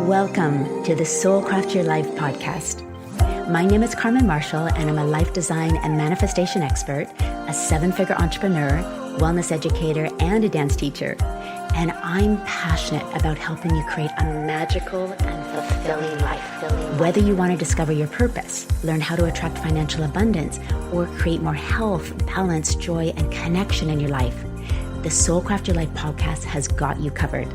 Welcome to the Soul Craft Your Life podcast. My name is Carmen Marshall, and I'm a life design and manifestation expert, a 7-figure entrepreneur, wellness educator, and a dance teacher. And I'm passionate about helping you create a magical and fulfilling life. Whether you want to discover your purpose, learn how to attract financial abundance, or create more health, balance, joy, and connection in your life, the Soul Craft Your Life podcast has got you covered.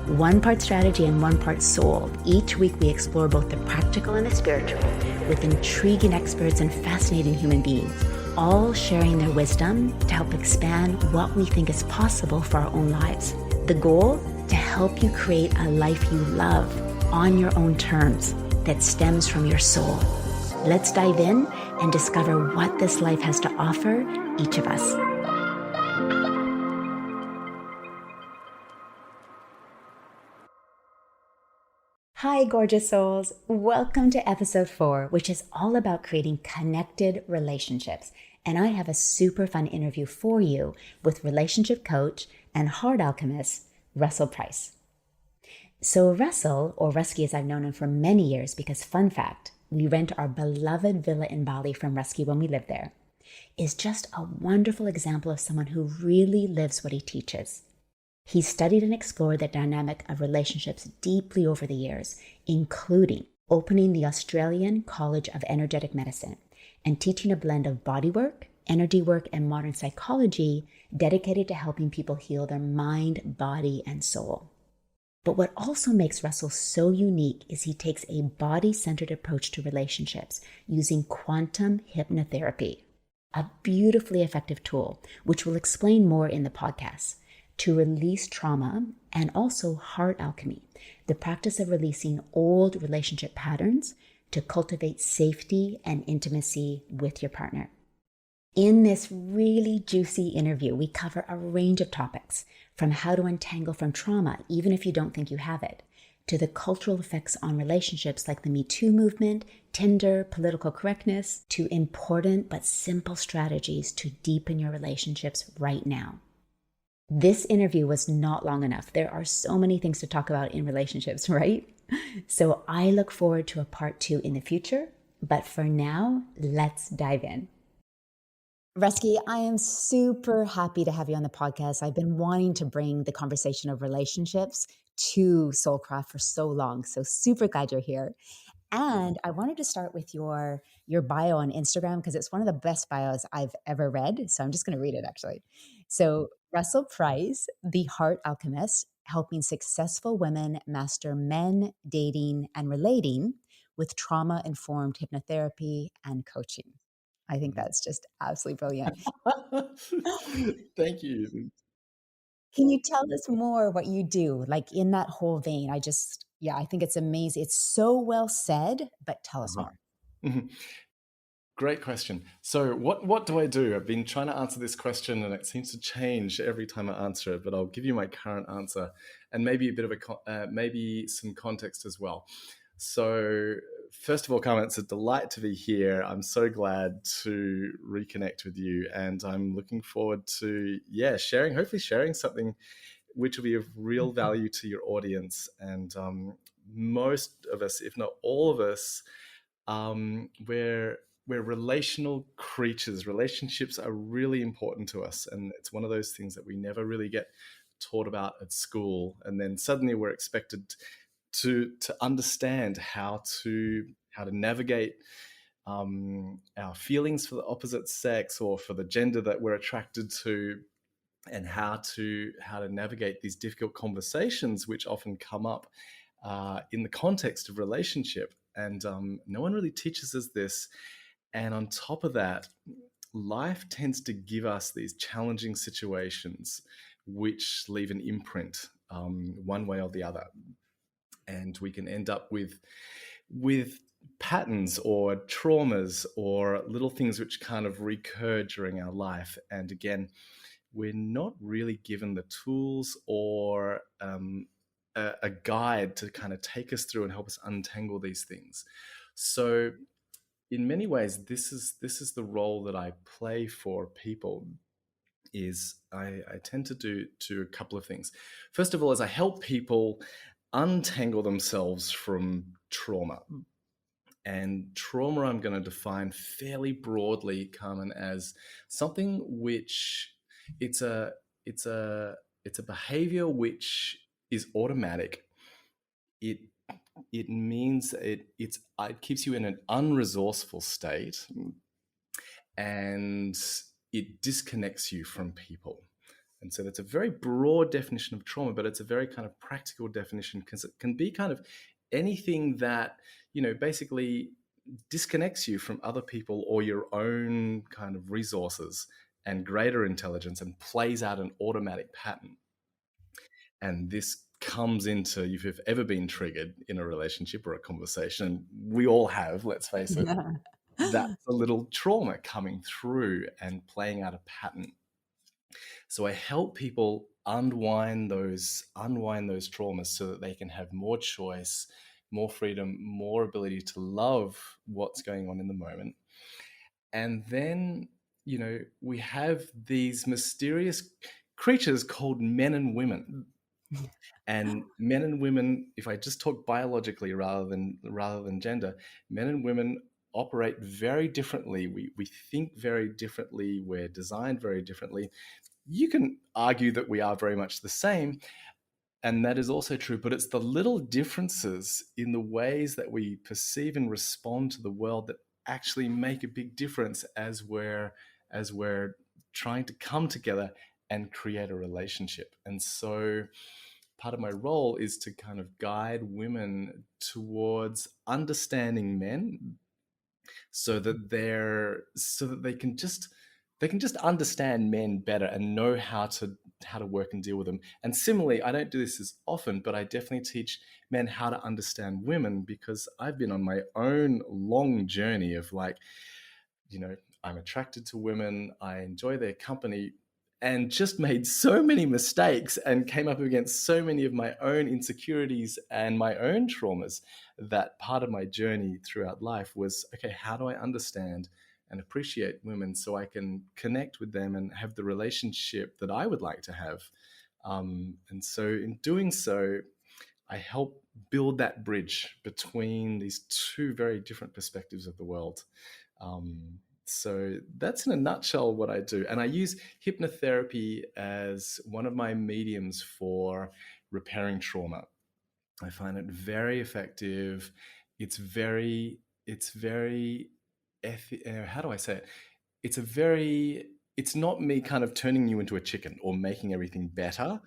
1 part strategy and 1 part soul. Each week we explore both the practical and the spiritual with intriguing experts and fascinating human beings, all sharing their wisdom to help expand what we think is possible for our own lives. The goal? To help you create a life you love on your own terms that stems from your soul. Let's dive in and discover what this life has to offer each of us. Hi, gorgeous souls. Welcome to episode 4, which is all about creating connected relationships. And I have a super fun interview for you with relationship coach and heart alchemist, Russel Price. So Russel, or Ruski as I've known him for many years, because fun fact, we rent our beloved villa in Bali from Ruski when we live there, is just a wonderful example of someone who really lives what he teaches. He studied and explored the dynamic of relationships deeply over the years, including opening the Australian College of Energetic Medicine and teaching a blend of bodywork, energy work, and modern psychology dedicated to helping people heal their mind, body, and soul. But what also makes Russel so unique is he takes a body-centered approach to relationships using quantum hypnotherapy, a beautifully effective tool, which we'll explain more in the podcast, to release trauma, and also heart alchemy, the practice of releasing old relationship patterns to cultivate safety and intimacy with your partner. In this really juicy interview, we cover a range of topics, from how to untangle from trauma, even if you don't think you have it, to the cultural effects on relationships like the Me Too movement, Tinder, political correctness, to important but simple strategies to deepen your relationships right now. This interview was not long enough. There are so many things to talk about in relationships, right? So I look forward to a part 2 in the future. But for now, let's dive in. Ruski, I am super happy to have you on the podcast. I've been wanting to bring the conversation of relationships to Soulcraft for so long. So super glad you're here. And I wanted to start with your bio on Instagram because it's one of the best bios I've ever read. So I'm just going to read it actually. So Russel Price, the Heart Alchemist, helping successful women master men, dating, and relating with trauma-informed hypnotherapy and coaching. I think that's just absolutely brilliant. Thank you. Can you tell us more what you do? Like in that whole vein, I think it's amazing. It's so well said, but tell us more. Great question. So what do I do? I've been trying to answer this question and it seems to change every time I answer it, but I'll give you my current answer and maybe a bit of maybe some context as well. So first of all, Carmen, it's a delight to be here. I'm so glad to reconnect with you and I'm looking forward to, hopefully sharing something which will be of real value to your audience. And most of us, if not all of us, we're relational creatures. Relationships are really important to us. And it's one of those things that we never really get taught about at school. And then suddenly we're expected to understand how to navigate our feelings for the opposite sex or for the gender that we're attracted to, and how to navigate these difficult conversations which often come up in the context of relationship. And no one really teaches us this. And on top of that, life tends to give us these challenging situations which leave an imprint one way or the other. And we can end up with patterns or traumas or little things which kind of recur during our life. And again, we're not really given the tools or a guide to kind of take us through and help us untangle these things. So in many ways, this is the role that I play for people. Is I tend to do a couple of things. First of all, is I help people untangle themselves from trauma. And trauma, I'm going to define fairly broadly, Carmen, as something which it's a it's a it's a behavior which is automatic. It it means it keeps you in an unresourceful state, and it disconnects you from people. And so that's a very broad definition of trauma, but it's a very kind of practical definition because it can be kind of anything that, basically disconnects you from other people or your own kind of resources and greater intelligence and plays out an automatic pattern. And this comes into, if you've ever been triggered in a relationship or a conversation, we all have, let's face it, that's a little trauma coming through and playing out a pattern. So I help people unwind those traumas so that they can have more choice, more freedom, more ability to love what's going on in the moment. And then, we have these mysterious creatures called men and women. And men and women, if I just talk biologically rather than gender, men and women operate very differently. We think very differently. We're designed very differently. You can argue that we are very much the same, and that is also true, but it's the little differences in the ways that we perceive and respond to the world that actually make a big difference as we're trying to come together and create a relationship. And so part of my role is to kind of guide women towards understanding men so that they can just understand men better and know how to work and deal with them. And similarly, I don't do this as often, but I definitely teach men how to understand women, because I've been on my own long journey of like, I'm attracted to women, I enjoy their company, and just made so many mistakes and came up against so many of my own insecurities and my own traumas, that part of my journey throughout life was, okay, how do I understand and appreciate women so I can connect with them and have the relationship that I would like to have? And so in doing so, I help build that bridge between these two very different perspectives of the world. So that's in a nutshell what I do. And I use hypnotherapy as one of my mediums for repairing trauma. I find it very effective. It's very, how do I say it? It's not me kind of turning you into a chicken or making everything better.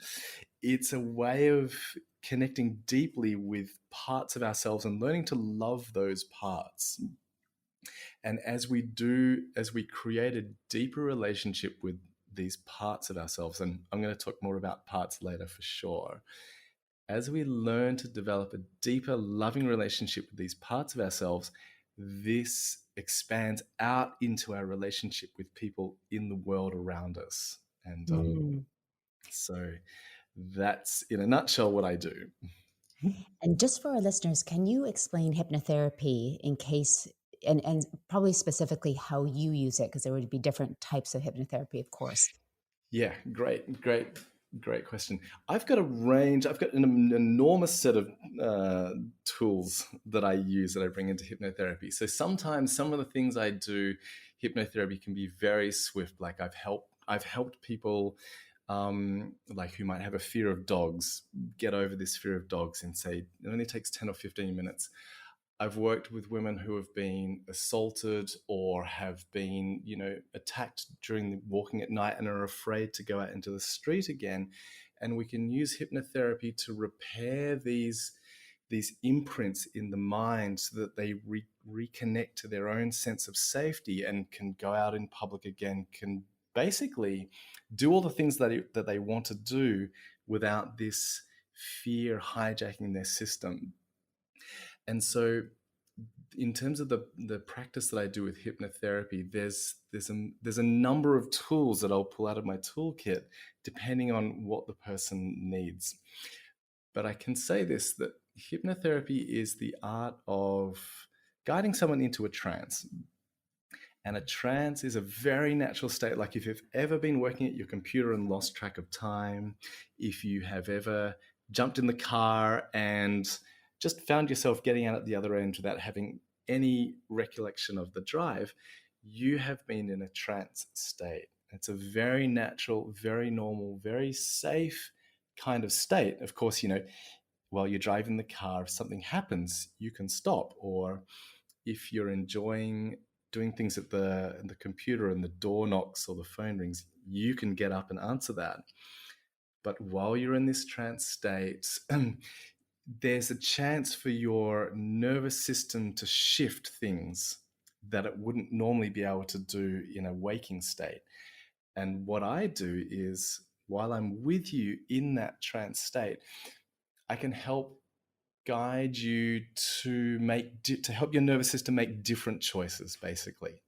It's a way of connecting deeply with parts of ourselves and learning to love those parts. And as we create a deeper relationship with these parts of ourselves, and I'm going to talk more about parts later for sure, as we learn to develop a deeper, loving relationship with these parts of ourselves, this expands out into our relationship with people in the world around us. And Mm. so that's in a nutshell what I do. And just for our listeners, can you explain hypnotherapy in case, and probably specifically how you use it? Because there would be different types of hypnotherapy, of course. Yeah, great question. I've got a range. I've got an enormous set of tools that I use that I bring into hypnotherapy. So sometimes some of the things I do, hypnotherapy can be very swift. Like I've helped people like who might have a fear of dogs get over this fear of dogs and say it only takes 10 or 15 minutes. I've worked with women who have been assaulted or have been, attacked during walking at night and are afraid to go out into the street again. And we can use hypnotherapy to repair these imprints in the mind so that they reconnect to their own sense of safety and can go out in public again, can basically do all the things that they want to do without this fear hijacking their system. And so in terms of the practice that I do with hypnotherapy, there's a number of tools that I'll pull out of my toolkit depending on what the person needs. But I can say this, that hypnotherapy is the art of guiding someone into a trance. And a trance is a very natural state. Like if you've ever been working at your computer and lost track of time, if you have ever jumped in the car and just found yourself getting out at the other end without having any recollection of the drive, you have been in a trance state. It's a very natural, very normal, very safe kind of state. Of course, while you're driving the car, if something happens, you can stop. Or if you're enjoying doing things at the computer and the door knocks or the phone rings, you can get up and answer that. But while you're in this trance state, there's a chance for your nervous system to shift things that it wouldn't normally be able to do in a waking state. And what I do is, while I'm with you in that trance state, I can help guide you to help your nervous system make different choices, basically.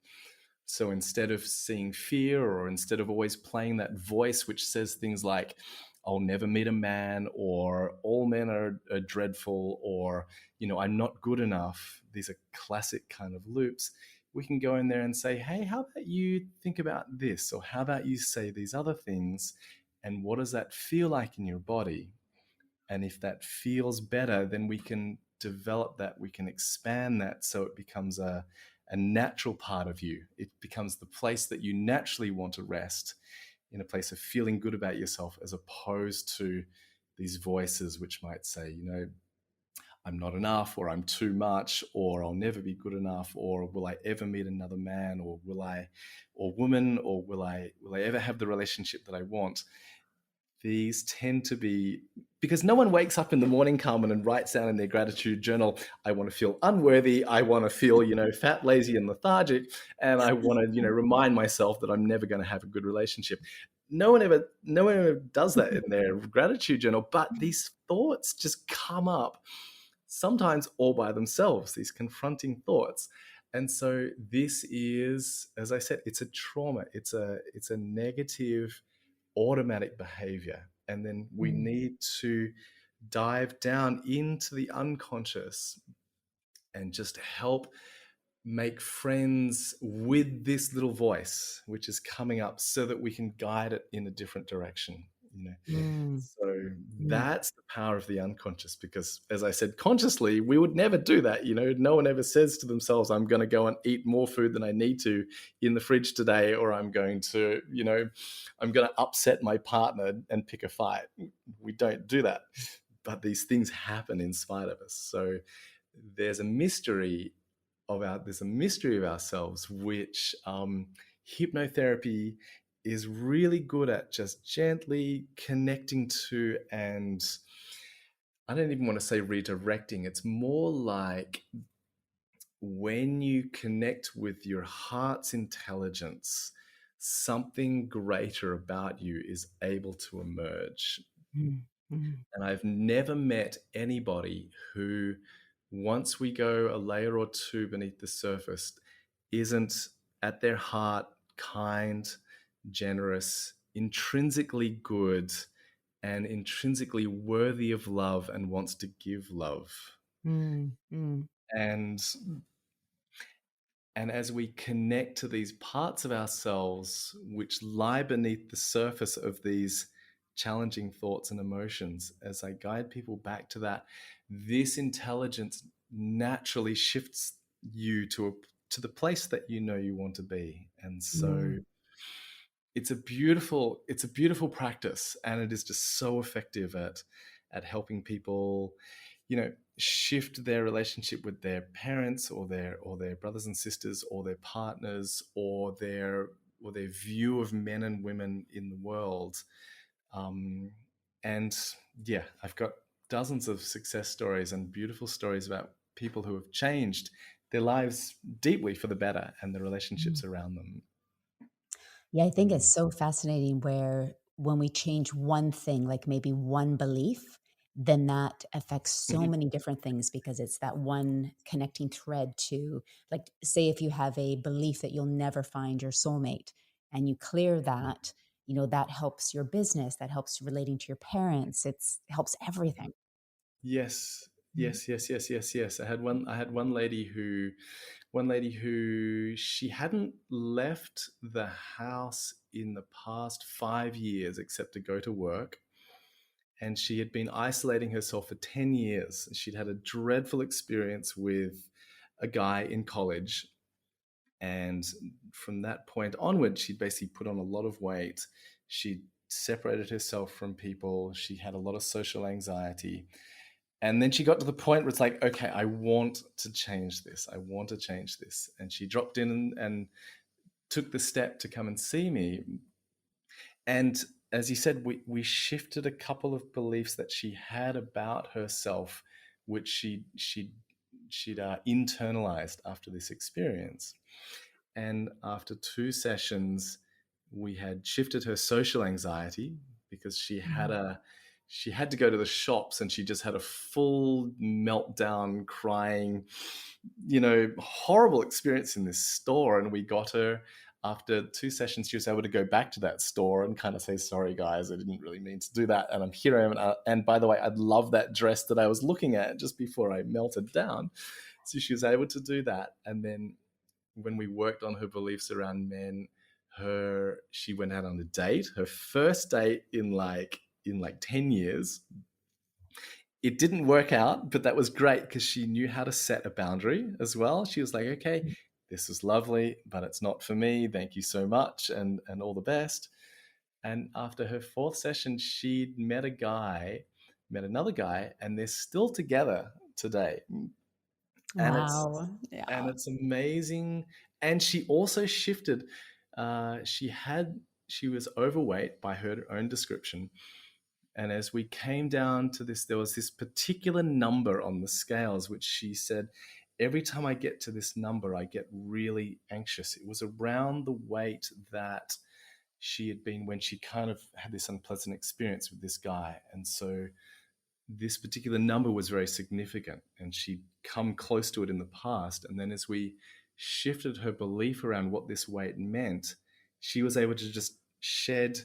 So instead of seeing fear, or instead of always playing that voice which says things like, I'll never meet a man, or all men are dreadful, or, I'm not good enough. These are classic kind of loops. We can go in there and say, hey, how about you think about this? Or how about you say these other things? And what does that feel like in your body? And if that feels better, then we can develop that, we can expand that so it becomes a natural part of you. It becomes the place that you naturally want to rest, in a place of feeling good about yourself, as opposed to these voices which might say, I'm not enough, or I'm too much, or I'll never be good enough, or will I ever meet another man, or woman, or will I ever have the relationship that I want? These tend to be, because no one wakes up in the morning, Carmen, and writes down in their gratitude journal, I want to feel unworthy, I want to feel, fat, lazy, and lethargic, and I want to, remind myself that I'm never going to have a good relationship. No one ever does that in their gratitude journal, but these thoughts just come up, sometimes all by themselves, these confronting thoughts. And so this is, as I said, it's a trauma. It's a negative automatic behavior. And then we need to dive down into the unconscious and just help make friends with this little voice which is coming up, so that we can guide it in a different direction. Mm, So mm, that's the power of the unconscious, because, as I said, consciously we would never do that. No one ever says to themselves, I'm going to go and eat more food than I need to in the fridge today, or I'm going to upset my partner and pick a fight. We don't do that, but these things happen in spite of us. So there's a mystery there's a mystery of ourselves, which hypnotherapy is really good at just gently connecting to. And I don't even want to say redirecting. It's more like, when you connect with your heart's intelligence, something greater about you is able to emerge. mm, mm, And I've never met anybody who, once we go a layer or two beneath the surface, isn't at their heart kind, generous, intrinsically good, and intrinsically worthy of love, and wants to give love. mm, mm, And as we connect to these parts of ourselves which lie beneath the surface of these challenging thoughts and emotions, as I guide people back to that, this intelligence naturally shifts you to the place that you want to be. And so mm, it's a beautiful practice, and it is just so effective at helping people, shift their relationship with their parents, or their brothers and sisters, or their partners, or their view of men and women in the world. And yeah, I've got dozens of success stories and beautiful stories about people who have changed their lives deeply for the better, and the mm. relationships around them. Yeah, I think Mm. it's so fascinating where when we change one thing, like maybe one belief, then that affects so Mhm. many different things because it's that one connecting thread to, like, say, if you have a belief that you'll never find your soulmate and you clear that, that helps your business, that helps relating to your parents, it helps everything. Yes, Mm, yes, yes, yes, yes, yes. I had one lady who she hadn't left the house in the past 5 years except to go to work. and she had been isolating herself for 10 years. She'd had a dreadful experience with a guy in college. And from that point onward, she'd basically put on a lot of weight. She separated herself from people. She had a lot of social anxiety. And then she got to the point where it's like, okay, I want to change this. I want to change this. And she dropped in and took the step to come and see me. And as you said, we shifted a couple of beliefs that she had about herself, which she'd internalized after this experience. And after 2 sessions, we had shifted her social anxiety because she had to go to the shops, and she just had a full meltdown crying, horrible experience in this store. And we got her, after 2 sessions, she was able to go back to that store and kind of say, sorry guys, I didn't really mean to do that, and I'm here I am, and by the way, I'd love that dress that I was looking at just before I melted down. So she was able to do that. And then when we worked on her beliefs around men, she went out on a date, her first date in like 10 years. It didn't work out, but that was great because she knew how to set a boundary as well. She was like, okay, this is lovely, but it's not for me. Thank you so much, and all the best. And after her fourth session, she'd met another guy, and they're still together today. And Wow. Yeah. it's amazing. And she also shifted. She was overweight by her own description. And as we came down to this, there was this particular number on the scales, which she said, every time I get to this number, I get really anxious. It was around the weight that she had been when she kind of had this unpleasant experience with this guy. And so this particular number was very significant, and she'd come close to it in the past. And then as we shifted her belief around what this weight meant, she was able to just shed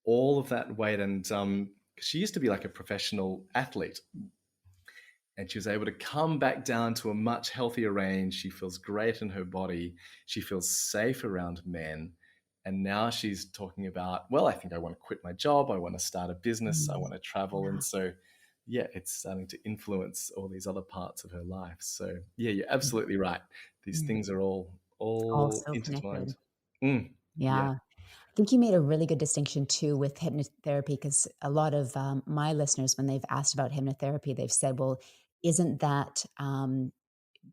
all of that weight. And she used to be like a professional athlete, and she was able to come back down to a much healthier range. She feels great in her body. She feels safe around men. And now she's talking about, well, I think I want to quit my job. I want to start a business. I want to travel. And so, yeah, it's starting to influence all these other parts of her life. So, yeah, you're absolutely right. These things are All all so intertwined. connected. Yeah. Yeah. I think you made a really good distinction too with hypnotherapy, because a lot of my listeners, when they've asked about hypnotherapy, they've said, well, isn't that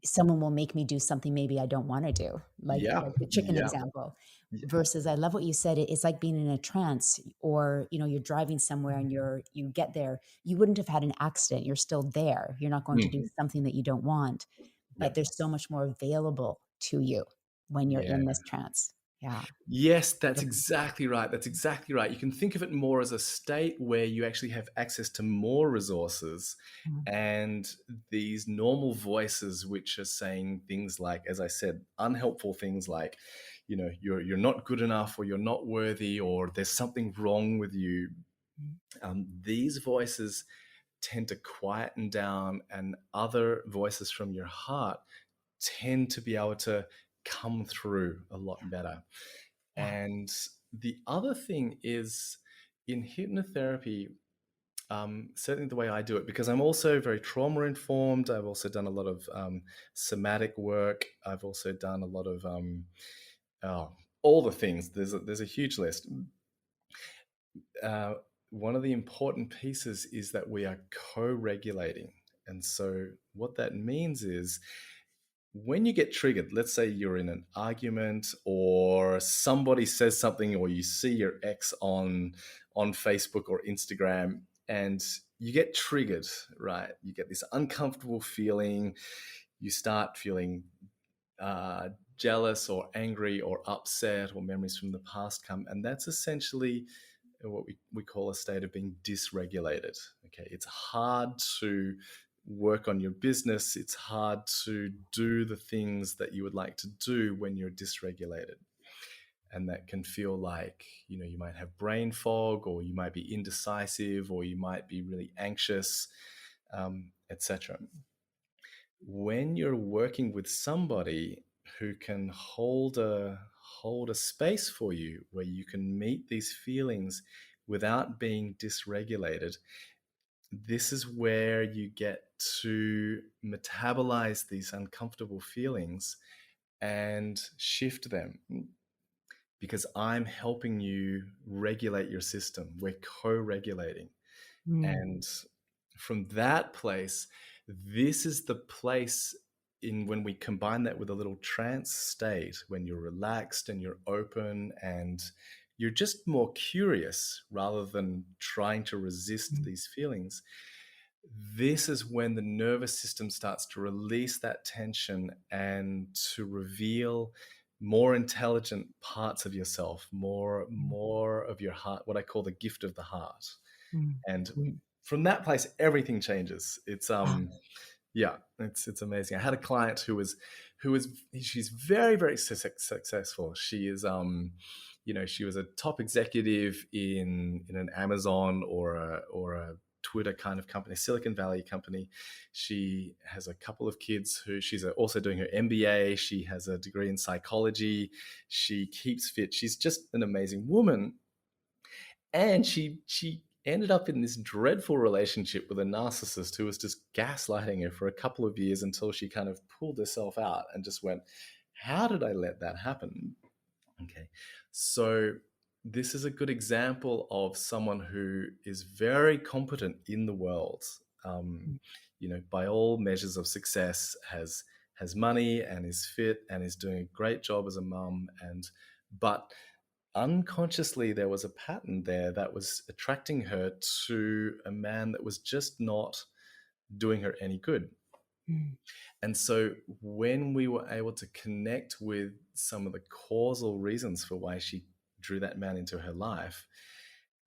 someone will make me do something maybe I don't want to do, Yeah. like the chicken Yeah. example. Yeah. Versus, I love what you said. It's like being in a trance, or you're driving somewhere and you get there. You wouldn't have had an accident. You're still there. You're not going to do something that you don't want, Yeah. but there's so much more available to you when you're Yeah. in this trance. Yeah. Yes, that's exactly right. That's exactly right. You can think of it more as a state where you actually have access to more resources, Mhm. and these normal voices which are saying things like, as I said, unhelpful things like, you're not good enough, or you're not worthy, or there's something wrong with you. These voices tend to quieten down, and other voices from your heart tend to be able to come through a lot better. Yeah. And the other thing is, in hypnotherapy, certainly the way I do it, because I'm also very trauma informed. I've also done a lot of somatic work. I've also done a lot of oh, all the things. There's a huge list. Uh, One of the important pieces is that we are co-regulating. And so what that means is, when you get triggered, let's say you're in an argument, or somebody says something, or you see your ex on Facebook or Instagram, and you get triggered, right? You get this uncomfortable feeling. You start feeling jealous or angry or upset, or memories from the past come. And that's essentially what we call a state of being dysregulated. Okay, it's hard to work on your business. It's hard to do the things that you would like to do when you're dysregulated. And that can feel like, you might have brain fog, or you might be indecisive, or you might be really anxious, etc. When you're working with somebody who can hold a space for you, where you can meet these feelings without being dysregulated, this is where you get to metabolize these uncomfortable feelings and shift them, because I'm helping you regulate your system. We're co-regulating. Mm, And from that place, this is the place in when we combine that with a little trance state, when you're relaxed and you're open and you're just more curious rather than trying to resist mm, these feelings. This is when the nervous system starts to release that tension and to reveal more intelligent parts of yourself, mm, more of your heart, what I call the gift of the heart. mm, And mm. from that place, everything changes. Ah, Yeah, it's amazing. I had a client who was she's very, very successful. She is she was a top executive in an Amazon or a Twitter kind of company, Silicon Valley company. She has a couple of kids who she's also doing her MBA. She has a degree in psychology. She keeps fit. She's just an amazing woman, and she ended up in this dreadful relationship with a narcissist who was just gaslighting her for a couple of years until she kind of pulled herself out and just went, how did I let that happen? Okay, so this is a good example of someone who is very competent in the world, um, mm, by all measures of success, has money and is fit and is doing a great job as a mum, and but unconsciously there was a pattern there that was attracting her to a man that was just not doing her any good. mm, And so when we were able to connect with some of the causal reasons for why she drew that man into her life,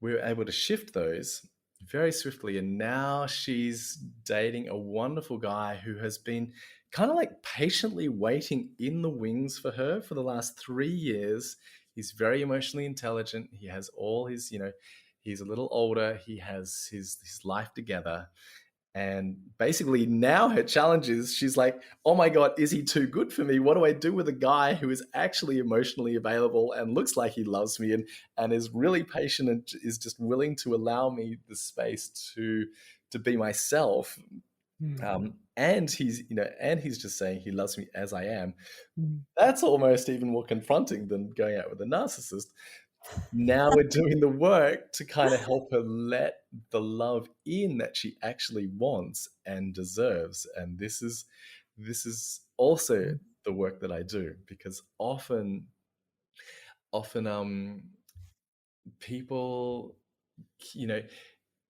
we were able to shift those very swiftly. And now she's dating a wonderful guy who has been kind of like patiently waiting in the wings for her for the last 3 years. He's very emotionally intelligent. He has all his, he's a little older. He has his life together. And basically, now her challenge is she's like, oh my God, is he too good for me? What do I do with a guy who is actually emotionally available and looks like he loves me and is really patient and is just willing to allow me the space to be myself? mm, And he's just saying he loves me as I am. mm, That's almost even more confronting than going out with a narcissist. Now we're doing the work to kind of help her let the love in that she actually wants and deserves. And this is also mm, the work that I do, because often people, you know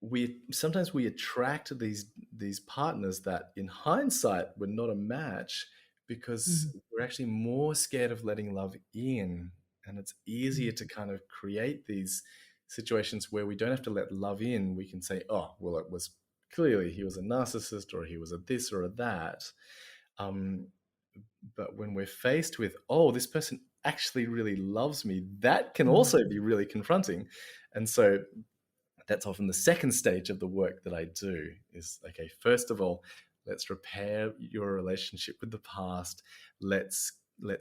we sometimes we attract these partners that in hindsight were not a match, because mm, we're actually more scared of letting love in. And it's easier mm, to kind of create these situations where we don't have to let love in. We can say, oh well, it was clearly he was a narcissist, or he was a this or a that. um, but when we're faced with, oh, this person actually really loves me, that can mm, also be really confronting. And so that's often the second stage of the work that I do is, okay, first of all, let's repair your relationship with the past. Let's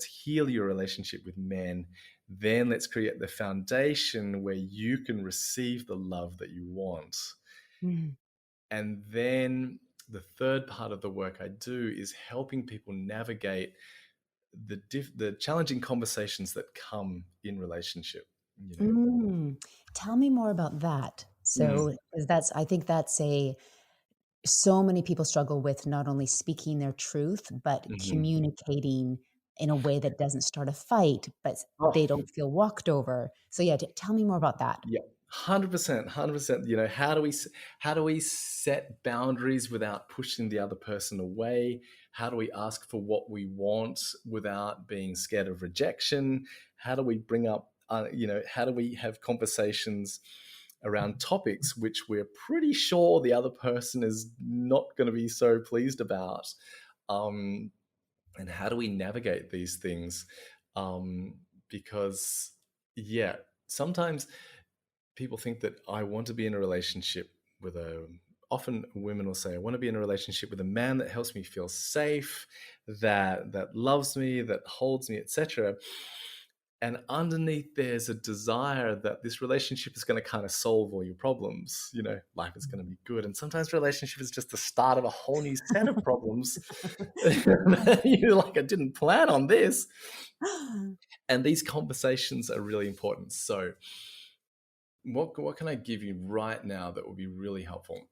heal your relationship with men. Then let's create the foundation where you can receive the love that you want. mm. And then the third part of the work I do is helping people navigate the challenging conversations that come in relationship. You know. Mm. Tell me more about that. Mm, So, 'cause I think that's so many people struggle with not only speaking their truth, but mhm. communicating in a way that doesn't start a fight, but they Oh, don't feel walked over. So yeah, tell me more about that. yeah, 100%, 100%. How do we set boundaries without pushing the other person away? How do we ask for what we want without being scared of rejection? How do we bring up, how do we have conversations around topics which we're pretty sure the other person is not going to be so pleased about? Um, and how do we navigate these things? Because, yeah, sometimes people think that I want to be in a relationship with a often women will say, I want to be in a relationship with a man that helps me feel safe, that loves me, that holds me, etc. And underneath, there's a desire that this relationship is going to kind of solve all your problems. Life is going to be good. And sometimes relationship is just the start of a whole new set of problems. You're like, I didn't plan on this. And these conversations are really important. So what can I give you right now that will be really helpful?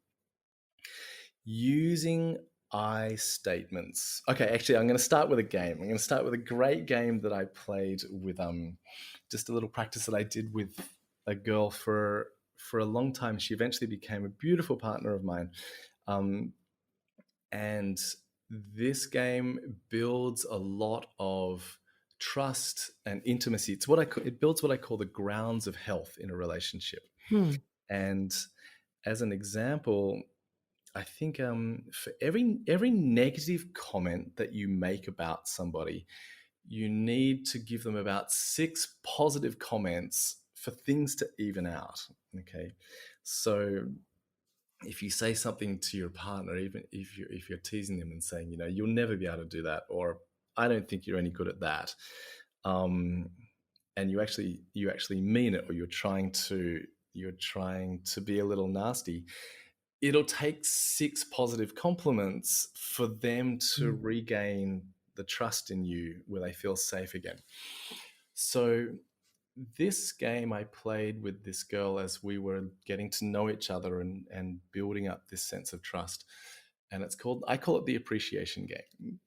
Using I statements. Okay, actually, I'm going to start with a game. I'm going to start with a great game that I played with just a little practice that I did with a girl for a long time. She eventually became a beautiful partner of mine, and this game builds a lot of trust and intimacy. It builds what I call the grounds of health in a relationship. And as an example, I think for every negative comment that you make about somebody, you need to give them about 6 positive comments for things to even out. Okay, so if you say something to your partner, even if you're teasing them and saying, you'll never be able to do that, or I don't think you're any good at that, and you actually mean it, or you're trying to be a little nasty, it'll take 6 positive compliments for them to regain the trust in you where they feel safe again. So this game I played with this girl as we were getting to know each other and building up this sense of trust. And I call it the appreciation game.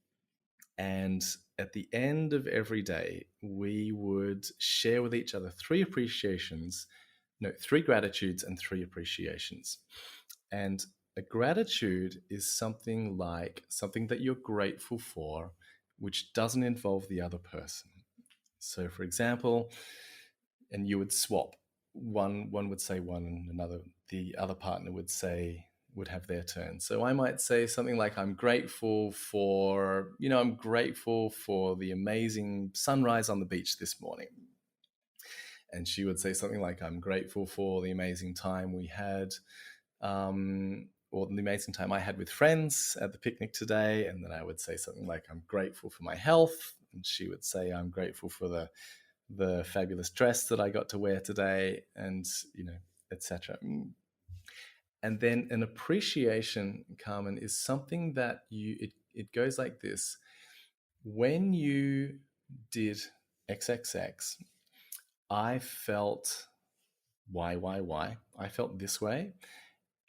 And at the end of every day, we would share with each other 3 gratitudes and 3 appreciations. And a gratitude is something that you're grateful for, which doesn't involve the other person. So, for example, and you would swap. One would say one, and the other partner would have their turn. So I might say something like, I'm grateful for the amazing sunrise on the beach this morning. And she would say something like, I'm grateful for the amazing time we had, or the amazing time I had with friends at the picnic today. And then I would say something like, I'm grateful for my health. And she would say, I'm grateful for the fabulous dress that I got to wear today, and etc. And then an appreciation, Carmen, is something that it goes like this. When you did XXX, I felt Y. I felt this way.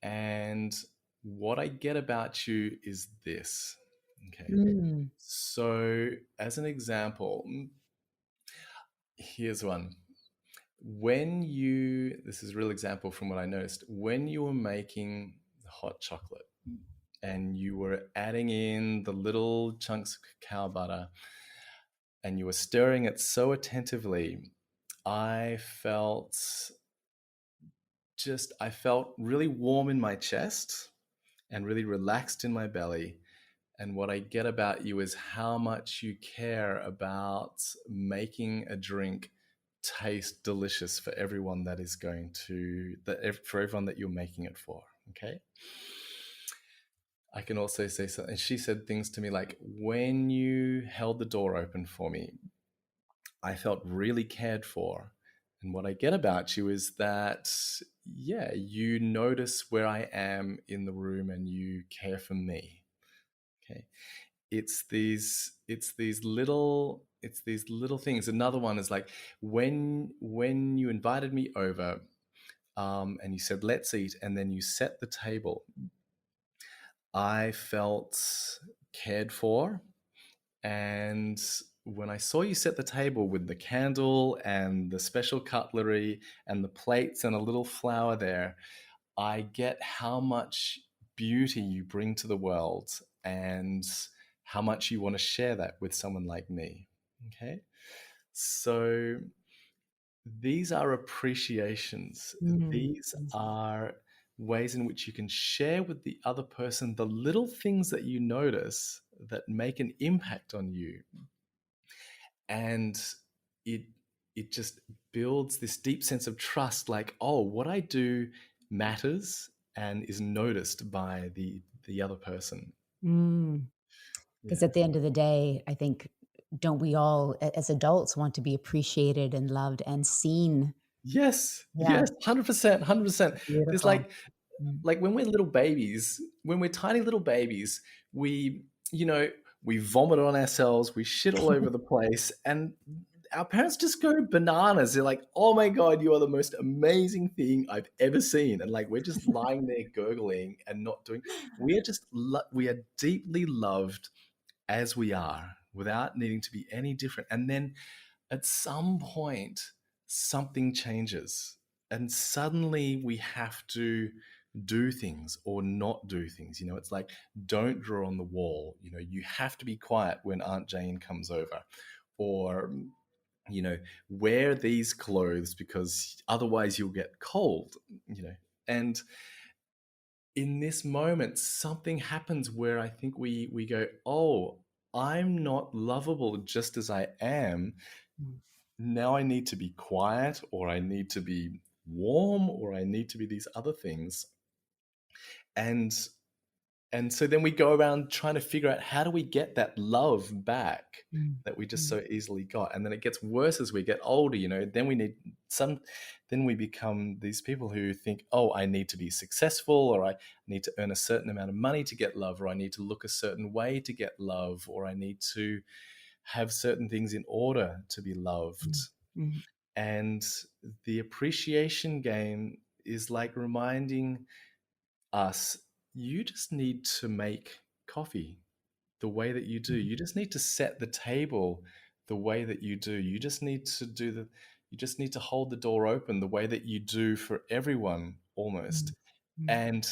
And what I get about you is this. Okay. So as an example, here's one. This is a real example from what I noticed, when you were making the hot chocolate and you were adding in the little chunks of cacao butter and you were stirring it so attentively, I felt really warm in my chest and really relaxed in my belly. And what I get about you is how much you care about making a drink taste delicious for everyone for everyone that you're making it for. Okay. I can also say something. And she said things to me like, when you held the door open for me, I felt really cared for. And what I get about you is that, you notice where I am in the room and you care for me. Okay. It's these little things. Another one is like when you invited me over, and you said, let's eat, and then you set the table, I felt cared for. And when I saw you set the table with the candle and the special cutlery and the plates and a little flower there, I get how much beauty you bring to the world and how much you want to share that with someone like me. Okay. So these are appreciations. These are ways in which you can share with the other person the little things that you notice that make an impact on you. And it just builds this deep sense of trust, like, oh, what I do matters and is noticed by the other person. Because at the end of the day, I think don't we all as adults want to be appreciated and loved and seen? Yes, Yeah, yes, 100%, 100%. There's beautiful. Mm. like when we're little babies, when we're tiny little babies, we, you know, we vomit on ourselves, we shit all over the place, and our parents just go bananas. They're like, "Oh my god, you are the most amazing thing I've ever seen." And like we're just lying there gurgling and not doing. We are just we are deeply loved as we are without needing to be any different. And then at some point, something changes. And suddenly we have to do things or not do things. It's like, don't draw on the wall. You have to be quiet when Aunt Jane comes over. Or, wear these clothes because otherwise you'll get cold, And in this moment, something happens where I think we go, oh, I'm not lovable just as I am. Mm, Now I need to be quiet, or I need to be warm, or I need to be these other things. And and so then we go around trying to figure out, how do we get that love back mm, that we just mm, so easily got? And then it gets worse as we get older. Then we need some then we become these people who think, oh, I need to be successful, or I need to earn a certain amount of money to get love, or I need to look a certain way to get love, or I need to have certain things in order to be loved. mm, mm, And the appreciation game is like reminding us, you just need to make coffee the way that you do. mm, You just need to set the table the way that you do. You just need to hold the door open the way that you do for everyone almost. mm, mm, And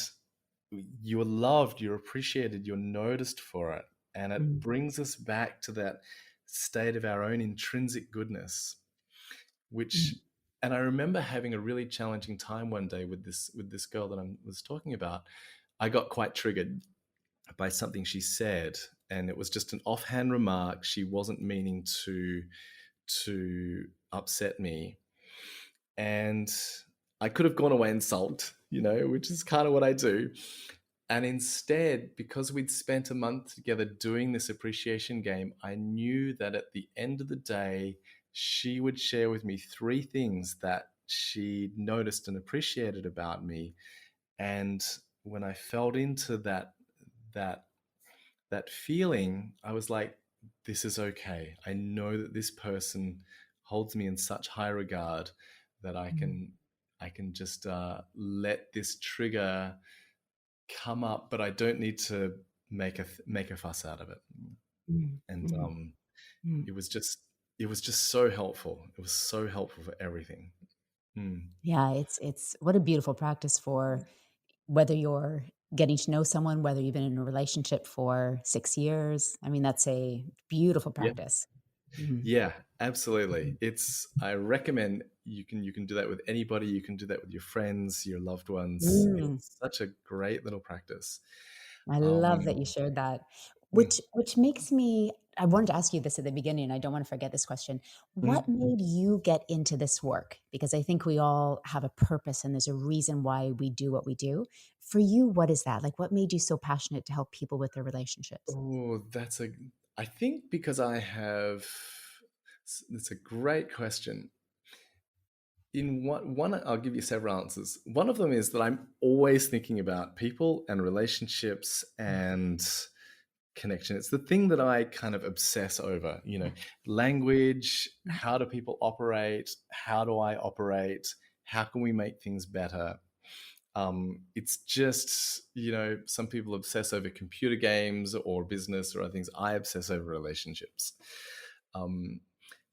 you're loved, you're appreciated, you're noticed for it. And it mm, brings us back to that state of our own intrinsic goodness, which mm, and I remember having a really challenging time one day with this girl that I was talking about. I got quite triggered by something she said, and it was just an offhand remark. She wasn't meaning to upset me, and I could have gone away and sulked, which is kind of what I do. And instead, because we'd spent a month together doing this appreciation game, I knew that at the end of the day, she would share with me three things that she noticed and appreciated about me. And when I felt into that that feeling, I was like, this is okay. I know that this person holds me in such high regard that mm, I can just let this trigger come up, but I don't need to make a fuss out of it. mm, And mm, mm. it was just so helpful. It was so helpful for everything. Mm. Yeah, it's what a beautiful practice for whether you're getting to know someone, whether you've been in a relationship for 6 years. I mean, that's a beautiful Yeah, practice. Mhm. yeah, absolutely. Mhm. I recommend you can do that with anybody. You can do that with your friends, your loved ones. Mm. It's such a great little practice. I love that Um, you shared that. mm, Which makes me I wanted to ask you this at the beginning, I don't wanna forget this question. What mm. made you get into this work? Because I think we all have a purpose and there's a reason why we do what we do. For you, what is that? Like, what made you so passionate to help people with their relationships? Oh, I think because I have, it's a great question. I'll give you several answers. One of them is that I'm always thinking about people and relationships and connection. It's the thing that I kind of obsess over, language, Mm, how do people operate? How do I operate? How can we make things better? It's just, some people obsess over computer games or business or other things. I obsess over relationships. Um,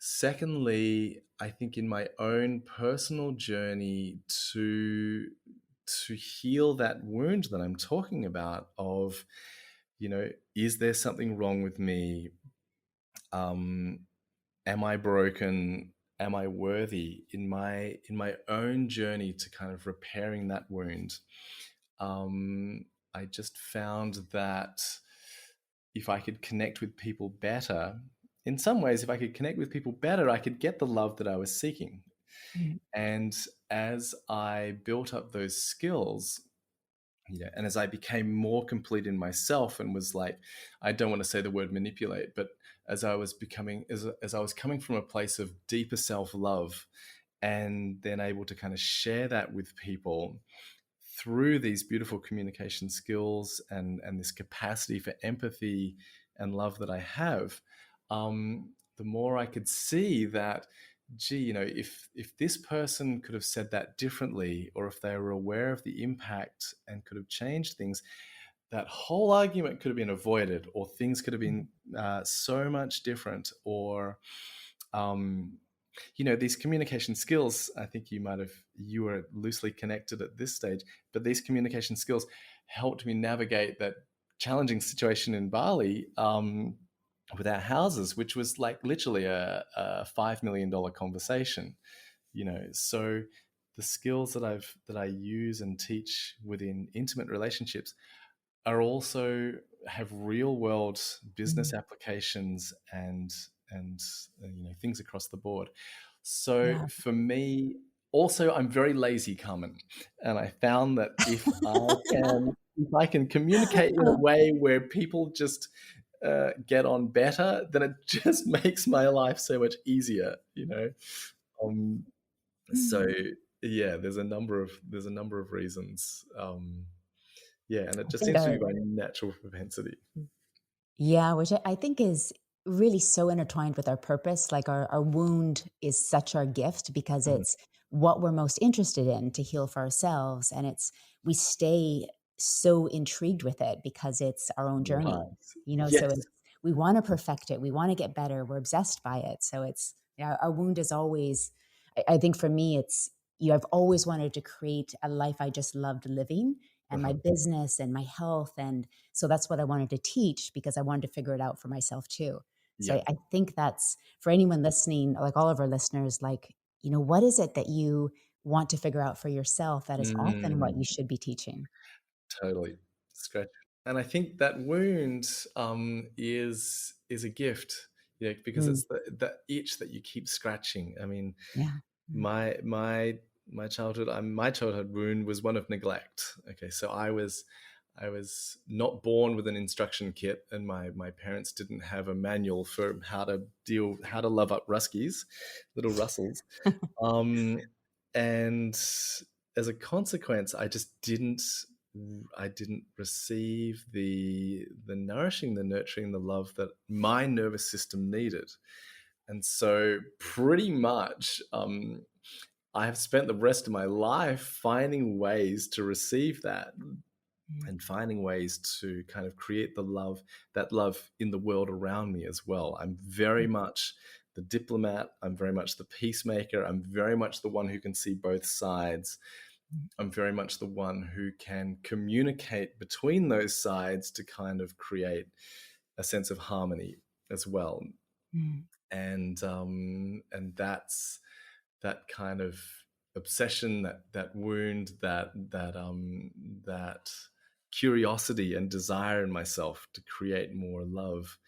Secondly, I think in my own personal journey to heal that wound that I'm talking about of, is there something wrong with me? Um, am I broken? Am I worthy? In my own journey to kind of repairing that wound, I just found that if I could connect with people better, in some ways, if I could connect with people better, I could get the love that I was seeking. mm, And as I built up those skills, And as I became more complete in myself and was like, I don't want to say the word manipulate, but as I was becoming, as I was coming from a place of deeper self-love, and then able to kind of share that with people through these beautiful communication skills and this capacity for empathy and love that I have, the more I could see that, gee, if this person could have said that differently, or if they were aware of the impact and could have changed things, that whole argument could have been avoided, or things could have been so much different. Or these communication skills, I think you were loosely connected at this stage, but these communication skills helped me navigate that challenging situation in Bali, with our houses, which was like literally a $5 million conversation. So the skills that I use and teach within intimate relationships are also have real world business Mm. applications, and things across the board. So Yeah. for me, also, I'm very lazy, Carmen, and I found that if I can communicate in a way where people just get on better, then it just makes my life so much easier. Um, so Mm. yeah, there's a number of reasons. Yeah, and it I just think seems to be my natural propensity. Yeah, which I think is really so intertwined with our purpose. Like our wound is such our gift because Mhm. it's what we're most interested in to heal for ourselves. And we stay so intrigued with it because it's our own journey, Right. so Yes. we want to perfect it. We want to get better. We're obsessed by it. So yeah, our wound is always, I think for me, I've always wanted to create a life I just loved living, and my Uh-huh. business and my health. And so that's what I wanted to teach because I wanted to figure it out for myself too. So Yep. I think that's for anyone listening, like all of our listeners, like, what is it that you want to figure out for yourself? That is often what Mm, you should be teaching. totally. Scratch. And I think that wound is a gift, because Mm, it's the itch that you keep scratching. I mean, yeah. Mm, my childhood wound was one of neglect. Okay, so I was not born with an instruction kit, and my parents didn't have a manual for how to love up Ruskies, little Russels. Um, and as a consequence, I didn't receive the nourishing, the nurturing, the love that my nervous system needed. And so pretty much, I have spent the rest of my life finding ways to receive that, mm, and finding ways to kind of create that love in the world around me as well. I'm very much the diplomat. I'm very much the peacemaker. I'm very much the one who can see both sides. mm, I'm very much the one who can communicate between those sides to kind of create a sense of harmony as well. mm, And that's that kind of obsession, that wound, that curiosity and desire in myself to create more love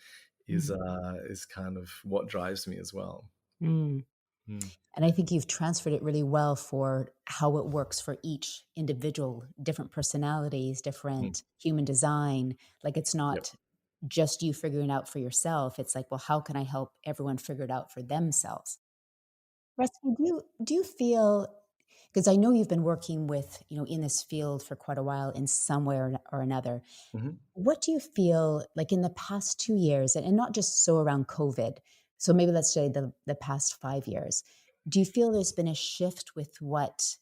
is mm, uh is kind of what drives me as well. mm. Mm. And I think you've transferred it really well for how it works for each individual, different personalities, Mm. different human design. Like it's Yep. not just you figuring out for yourself. It's like, well, how can I help everyone figure it out for themselves? Rusty, do you feel, because I know you've been working with, in this field for quite a while in some way or another. Mhm. What do you feel like in the past 2 years, and not just so around COVID, so maybe let's say the past 5 years, do you feel there's been a shift with what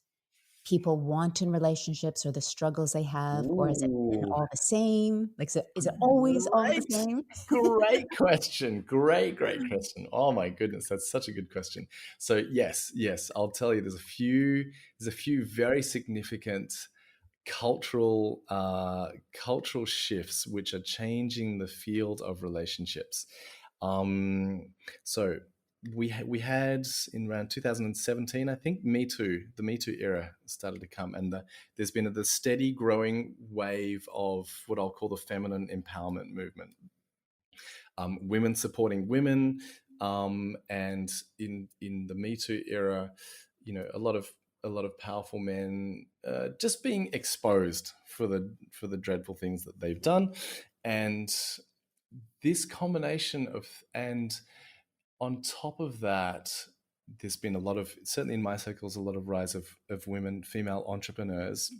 people want in relationships or the struggles they have, or has it been Ooh, all the same? Like, is it always all the great, same? great question. Great question. Oh my goodness, that's such a good question. So yes, I'll tell you. There's a few very significant cultural shifts which are changing the field of relationships. Um, so we had in around 2017, I think, the Me Too era started to come, and there's been the steady growing wave of what I'll call the feminine empowerment movement. Women supporting women, and in the Me Too era, a lot of powerful men just being exposed for the dreadful things that they've done, and this combination of, and on top of that, there's been a lot of, certainly in my circles, a lot of rise of women, female entrepreneurs,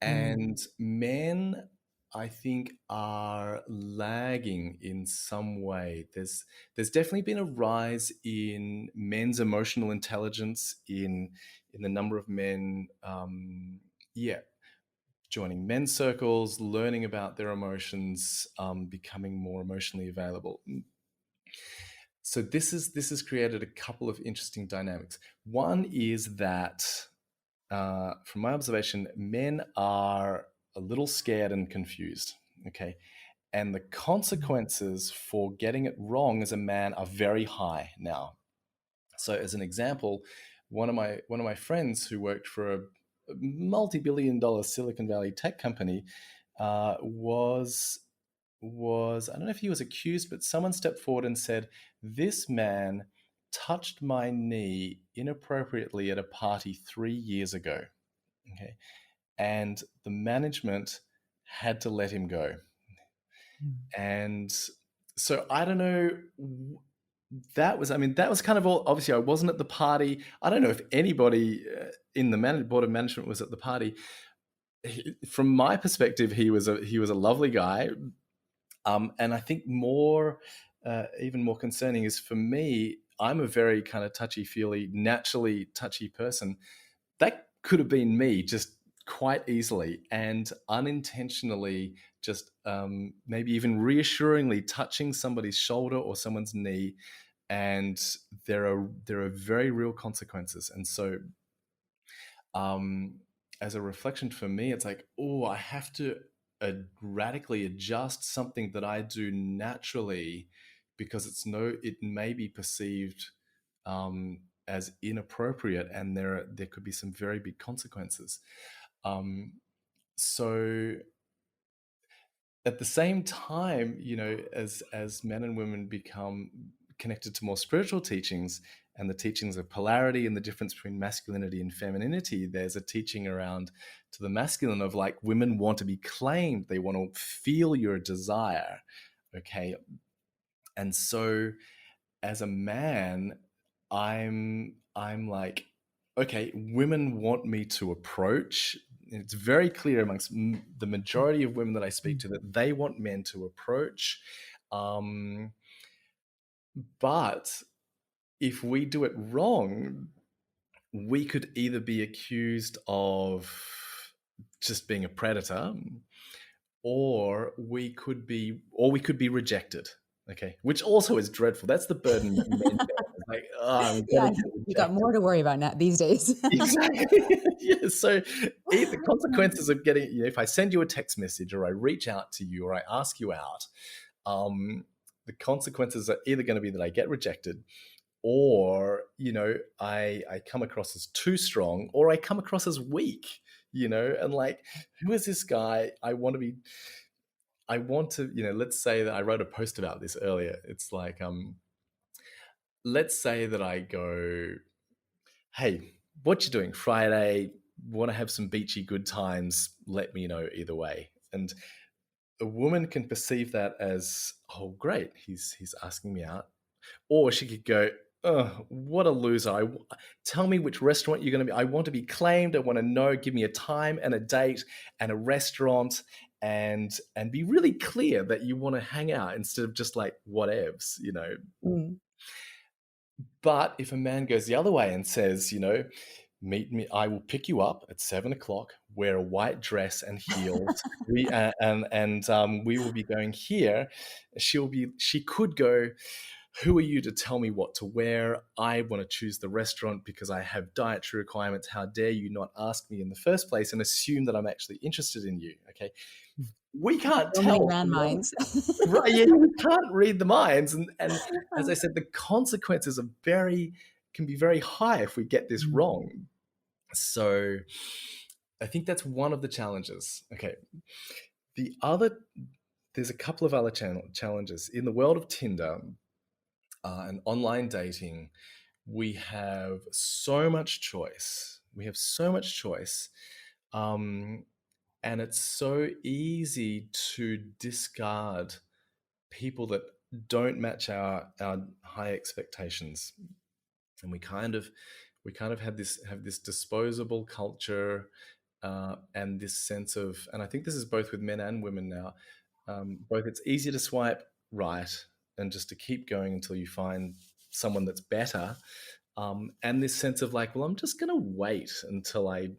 and men, I think, are lagging in some way. There's definitely been a rise in men's emotional intelligence, in the number of men, yeah, joining men's circles, learning about their emotions, becoming more emotionally available. So this has created a couple of interesting dynamics. One is that, from my observation, men are a little scared and confused. Okay. And the consequences for getting it wrong as a man are very high now. So, as an example, one of my friends who worked for a multi-billion-dollar Silicon Valley tech company was, I don't know if he was accused, but someone stepped forward and said, "This man touched my knee inappropriately at a party 3 years ago." Okay. And the management had to let him go. And so I don't know. That was, I mean, that was kind of all. Obviously, I wasn't at the party. I don't know if anybody in the board of management was at the party. From my perspective, he was a lovely guy. And I think even more concerning is, for me, I'm a very kind of touchy-feely, naturally touchy person. That could have been me just quite easily, and unintentionally, just maybe even reassuringly touching somebody's shoulder or someone's knee, and there are very real consequences. And so, as a reflection for me, it's like, oh, I have to radically adjust something that I do naturally, because it may be perceived as inappropriate, and there could be some very big consequences. So at the same time, as men and women become connected to more spiritual teachings and the teachings of polarity and the difference between masculinity and femininity, there's a teaching around to the masculine of, like, women want to be claimed, they want to feel your desire. Okay. And so as a man, I'm like, okay, women want me to approach. It's very clear amongst the majority of women that I speak to that they want men to approach. But if we do it wrong, we could either be accused of just being a predator, or we could be rejected. Okay, which also is dreadful. That's the burden men bear. It's like, oh, I'm Yeah, gonna get you got rejected. more to worry about now these days. Exactly. Yeah. So the consequences of getting, if I send you a text message, or I reach out to you, or I ask you out, the consequences are either going to be that I get rejected, or I come across as too strong, or I come across as weak. And like, who is this guy? Let's say that I wrote a post about this earlier. It's like, let's say that I go, "Hey, what you doing Friday? Want to have some beachy good times? Let me know either way." And a woman can perceive that as, "Oh, great, he's asking me out." Or she could go, "Oh, what a loser. Tell me which restaurant you're going to be. I want to be claimed. I want to know. Give me a time and a date and a restaurant, and be really clear that you want to hang out, instead of just like whatevs. Mm. But if a man goes the other way and says, "Meet me. I will pick you up at 7 o'clock. Wear a white dress and heels. We will be going here." She could go, "Who are you to tell me what to wear? I want to choose the restaurant because I have dietary requirements. How dare you not ask me in the first place and assume that I'm actually interested in you?" Okay. We can't So many tell. landmines. Right? Yeah, we can't read the minds, and as I said, the consequences can be very high if we get this wrong. So I think that's one of the challenges. Okay. The other, there's a couple of other challenges in the world of Tinder and online dating. We have so much choice. We have so much choice. Um, and it's so easy to discard people that don't match our high expectations. And we kind of have this disposable culture, and this sense of, and I think this is both with men and women now, both it's easy to swipe right and just to keep going until you find someone that's better, and this sense of like, well, I'm just going to wait until I'm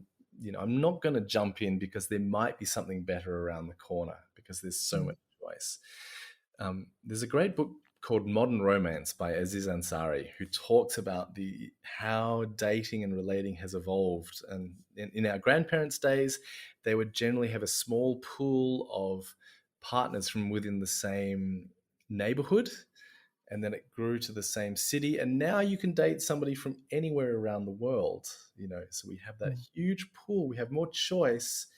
not going to jump in because there might be something better around the corner because there's so Mm. much choice. There's a great book called Modern Romance by Aziz Ansari, who talks about the how dating and relating has evolved. And in our grandparents' days, they would generally have a small pool of partners from within the same neighborhood, and then it grew to the same city, and now you can date somebody from anywhere around the world. So we have that Mm. huge pool, we have more choice,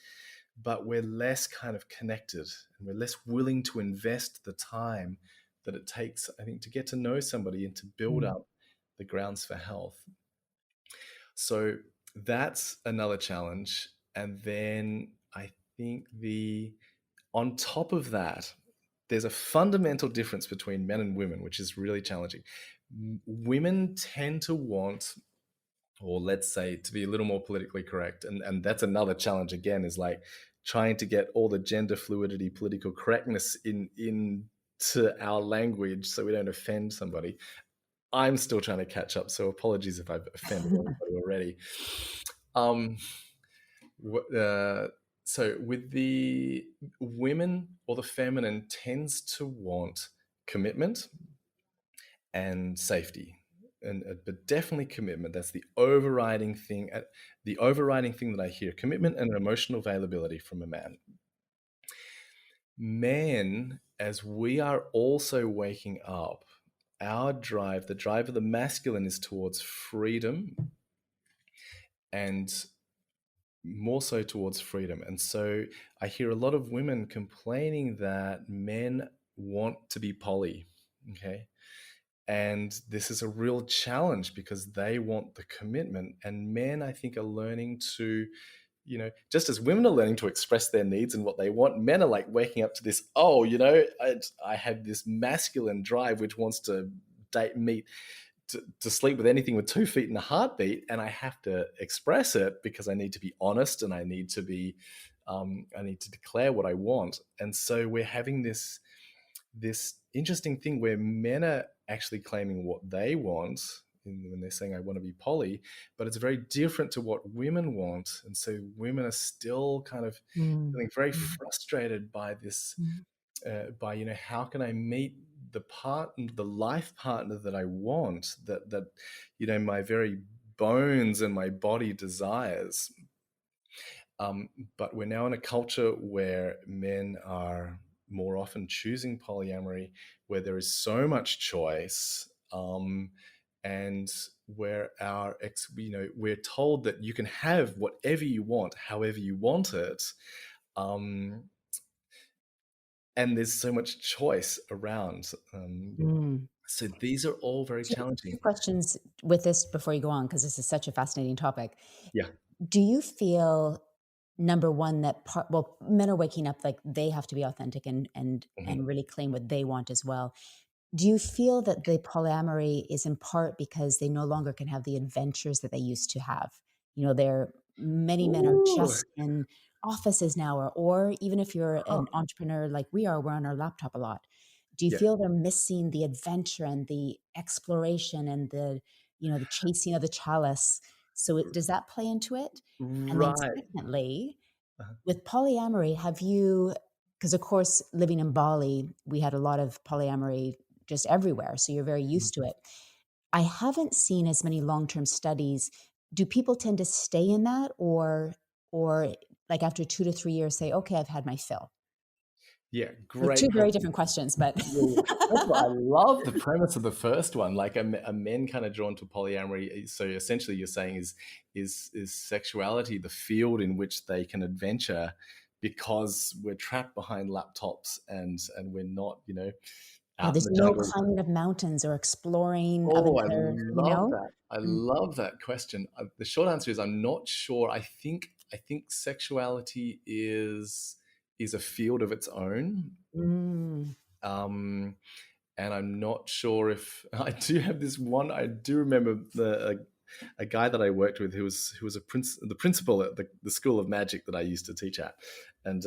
but we're less kind of connected, and we're less willing to invest the time that it takes, I think, to get to know somebody and to build Mm. up the grounds for health. So that's another challenge. And then I think the on top of that, there's a fundamental difference between men and women, which is really challenging. Women tend to want, or let's say, to be a little more politically correct, and that's another challenge again, is like trying to get all the gender fluidity, political correctness into our language so we don't offend somebody. I'm still trying to catch up, so apologies if I've offended anybody already. Um, so with the women, or the feminine tends to want commitment and safety, and but definitely commitment. That's the overriding thing. The overriding thing that I hear: commitment and emotional availability from a man. Men, as we are also waking up, our drive, the drive of the masculine, is towards freedom, and more so towards freedom. And so I hear a lot of women complaining that men want to be poly. Okay. And this is a real challenge because they want the commitment. And men, I think, are learning to, just as women are learning to express their needs and what they want, men are like waking up to this, oh, I have this masculine drive which wants to meet, to sleep with anything with 2 feet and a heartbeat, and I have to express it because I need to be honest, and I need to declare what I want. And so we're having this interesting thing where men are actually claiming what they want when they're saying I want to be poly, but it's very different to what women want. And so women are still kind of Mm. feeling very Mm. frustrated by this, Mm. by how can I meet the life partner that I want, that my very bones and my body desires. But we're now in a culture where men are more often choosing polyamory, where there is so much choice, and where we're told that you can have whatever you want, however you want it, um, and there's so much choice around. Mm. So these are all very Two challenging. questions with this before you go on, because this is such a fascinating topic. Yeah. Do you feel, number one, that men are waking up like they have to be authentic Mhm. and really claim what they want as well? Do you feel that the polyamory is in part because they no longer can have the adventures that they used to have? Many men are Ooh. just in offices now, or even if you're Huh. an entrepreneur like we are, we're on our laptop a lot. Do you Yeah. feel they're missing the adventure and the exploration and the chasing of the chalice? So does that play into it? And then Right. secondly, Uh-huh. with polyamory, have you, because of course, living in Bali, we had a lot of polyamory just everywhere. So you're very used to Mhm. it. I haven't seen as many long-term studies. Do people tend to stay in that, or like after 2 to 3 years say, okay, I've had my fill? Yeah, So two great very question. different questions, but Yeah, yeah. First of all, I love the premise of the first one. Like, a men kind of drawn to polyamory. So essentially, you're saying is sexuality the field in which they can adventure, because we're trapped behind laptops, and we're not, Yeah, out in there's the no jungle. climbing of mountains or exploring of Oh, I another, love that. I Mm, love that question. The short answer is I'm not sure. I think sexuality is a field of its own. mm, Um, and I'm not sure if I do have this one. I do remember a guy that I worked with who was the principal at the school of magic that I used to teach at, and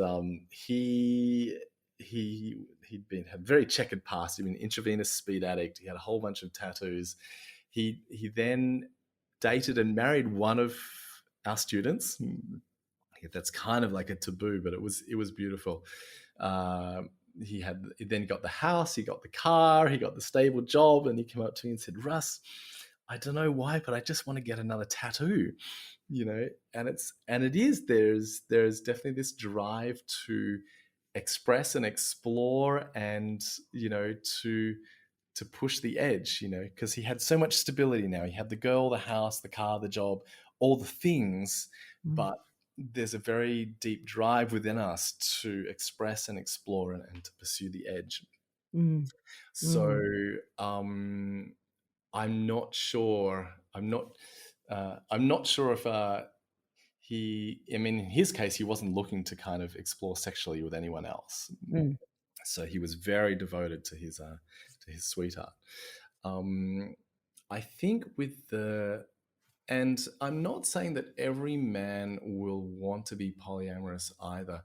he'd had very checkered past. He'd been an intravenous speed addict. He had a whole bunch of tattoos. He then dated and married one of our students. That's kind of like a taboo, but it was beautiful. He then got the house, he got the car, he got the stable job, and he came up to me and said, "Russ, I don't know why, but I just want to get another tattoo." And it is there's definitely this drive to express and explore, and to push the edge, because he had so much stability now. He had the girl, the house, the car, the job, all the things, mm, but there's a very deep drive within us to express and explore, and to pursue the edge. mm, So mm, I'm not sure. I'm not sure if I mean, in his case, he wasn't looking to kind of explore sexually with anyone else. mm, So he was very devoted to his sweetheart. Um, I think and I'm not saying that every man will want to be polyamorous either.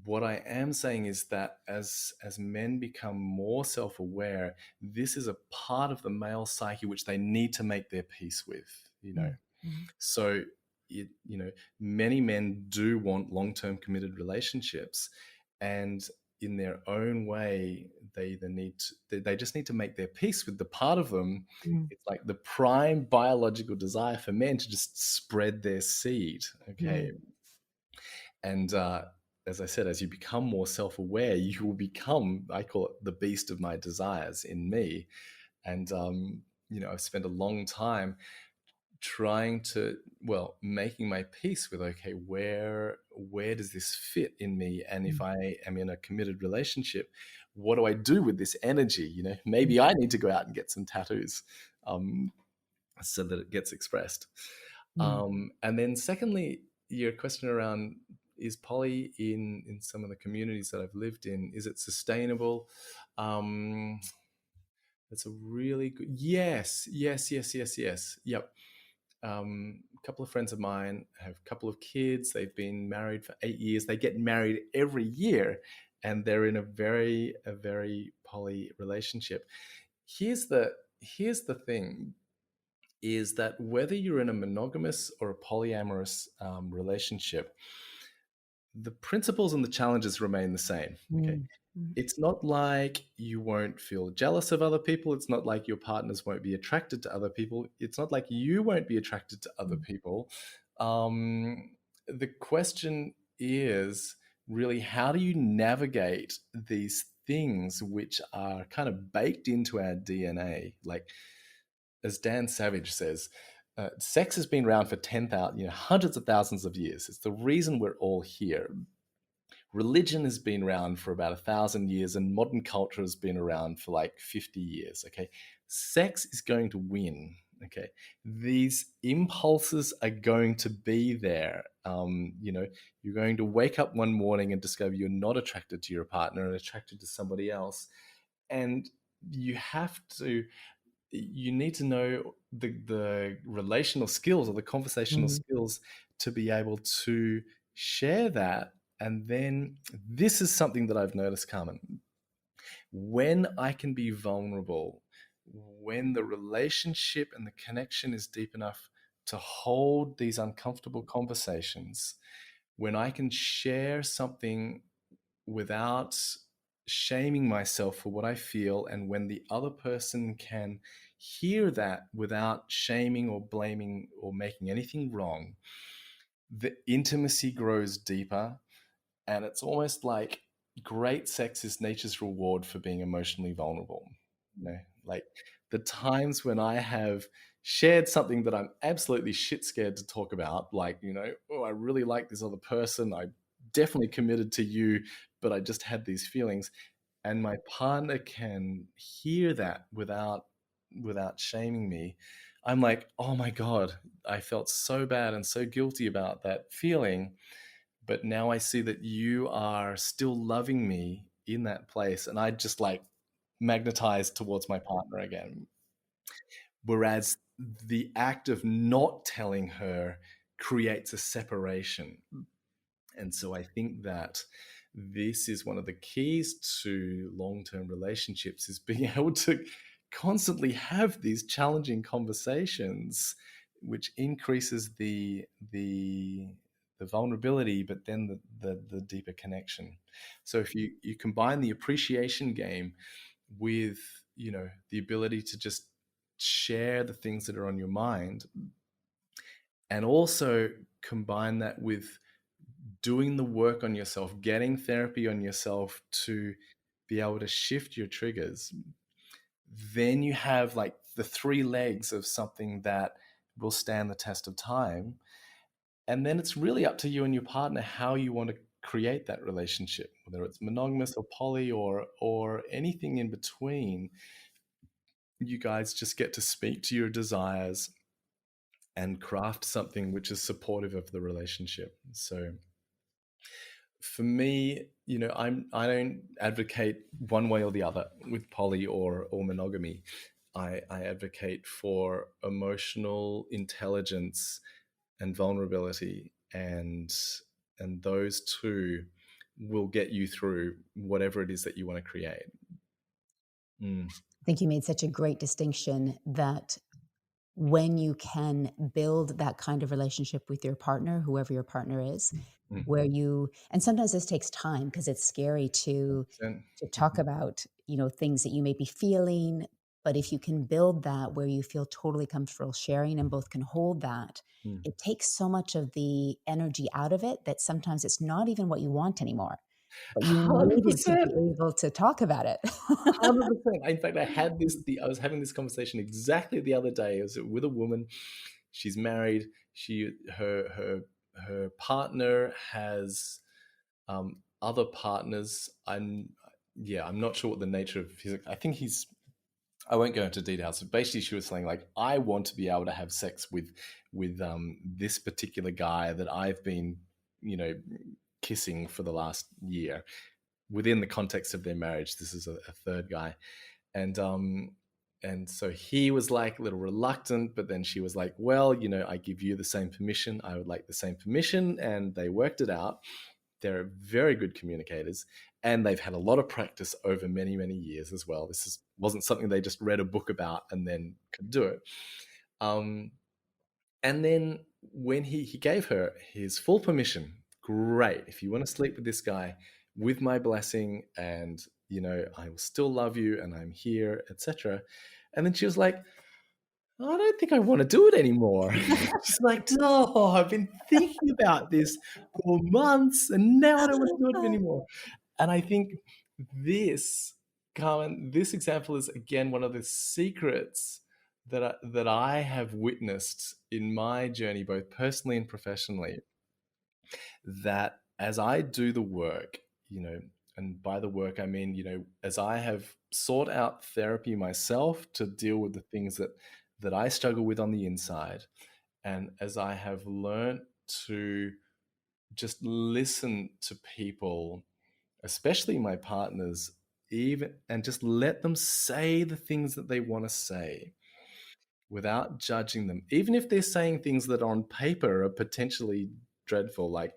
What I am saying is that as men become more self-aware, this is a part of the male psyche which they need to make their peace with. mm, mm, So, it, you know, many men do want long-term committed relationships, and in their own way, they either they just need to make their peace with the part of them. mm, It's like the prime biological desire for men to just spread their seed. Okay, mm, and as I said, as you become more self-aware, you will become, I call it, the beast of my desires in me. And I've spent a long time trying to, making my peace with, okay, where does this fit in me? And if mm, I am in a committed relationship, what do I do with this energy? mm, Maybe I need to go out and get some tattoos, um, so that it gets expressed. mm, And then secondly, your question around, is poly in some of the communities that I've lived in, is it sustainable? Um, that's a really good, yes, yes, yes, yes, yes. Yep. A couple of friends of mine have a couple of kids. They've been married for 8 years. They get married every year, and they're in a very poly relationship. Here's the thing: is that whether you're in a monogamous or a polyamorous relationship, the principles and the challenges remain the same. Okay, mm, mm, it's not like you won't feel jealous of other people. It's not like your partners won't be attracted to other people. It's not like you won't be attracted to other mm, people. The question is really, how do you navigate these things which are kind of baked into our DNA? Like, as Dan Savage says, sex has been around for 10,000, hundreds of thousands of years. It's the reason we're all here. Religion has been around for about 1,000 years, and modern culture has been around for like 50 years. Okay, sex is going to win. Okay, these impulses are going to be there. You're going to wake up one morning and discover you're not attracted to your partner and attracted to somebody else, and you need to know the relational skills or the conversational mm, skills to be able to share that. And then this is something that I've noticed, Carmen. When I can be vulnerable, when the relationship and the connection is deep enough to hold these uncomfortable conversations, when I can share something without shaming myself for what I feel, and when the other person can hear that without shaming or blaming or making anything wrong, the intimacy grows deeper. And it's almost like great sex is nature's reward for being emotionally vulnerable. Like the times when I have shared something that I'm absolutely shit scared to talk about, like, oh, I really like this other person. I definitely committed to you, but I just had these feelings. and my partner can hear that without shaming me, I'm like, oh my God, I felt so bad and so guilty about that feeling. But now I see that you are still loving me in that place. And I just like magnetized towards my partner again. Whereas the act of not telling her creates a separation. And so I think that this is one of the keys to long-term relationships, is being able to constantly have these challenging conversations, which increases the vulnerability, but then the deeper connection. So if you combine the appreciation game with, the ability to just share the things that are on your mind, and also combine that with doing the work on yourself, getting therapy on yourself to be able to shift your triggers, then you have like the three legs of something that will stand the test of time. And then it's really up to you and your partner how you want to create that relationship, whether it's monogamous or poly or anything in between. You guys just get to speak to your desires and craft something which is supportive of the relationship. So for me, I don't advocate one way or the other with poly or monogamy. I advocate for emotional intelligence and vulnerability, and those two will get you through whatever it is that you want to create. I think you made such a great distinction that when you can build that kind of relationship with your partner, whoever your partner is, where you, and sometimes this takes time because it's scary to talk about, things that you may be feeling, but if you can build that where you feel totally comfortable sharing and both can hold that, it takes so much of the energy out of it that sometimes it's not even what you want anymore, but you needed to 100%. be able to talk about it. 100%. In fact, I was having this conversation exactly the other day. I was with a woman. She's married. Her partner has other partners. I'm not sure what the nature of his. I won't go into details. But basically, she was saying like, I want to be able to have sex with this particular guy that I've been, kissing for the last year, within the context of their marriage. This is a third guy, and so he was like a little reluctant, but then she was like, well, I give you the same permission, I would like the same permission, and they worked it out. They're very good communicators, and they've had a lot of practice over many, many years as well. Wasn't something they just read a book about and then could do it. And then when he gave her his full permission, great, if you want to sleep with this guy, with my blessing, and I will still love you, and I'm here, etc. And then she was like, I don't think I want to do it anymore. She's like, oh, I've been thinking about this for months, and now I don't want to do it anymore. And I think this, Carmen, this example is again one of the secrets that I have witnessed in my journey, both personally and professionally, that as I do the work, and by the work I mean, as I have sought out therapy myself to deal with the things that I struggle with on the inside, and as I have learned to just listen to people, especially my partners, even, and just let them say the things that they want to say without judging them, even if they're saying things that on paper are potentially dreadful. Like,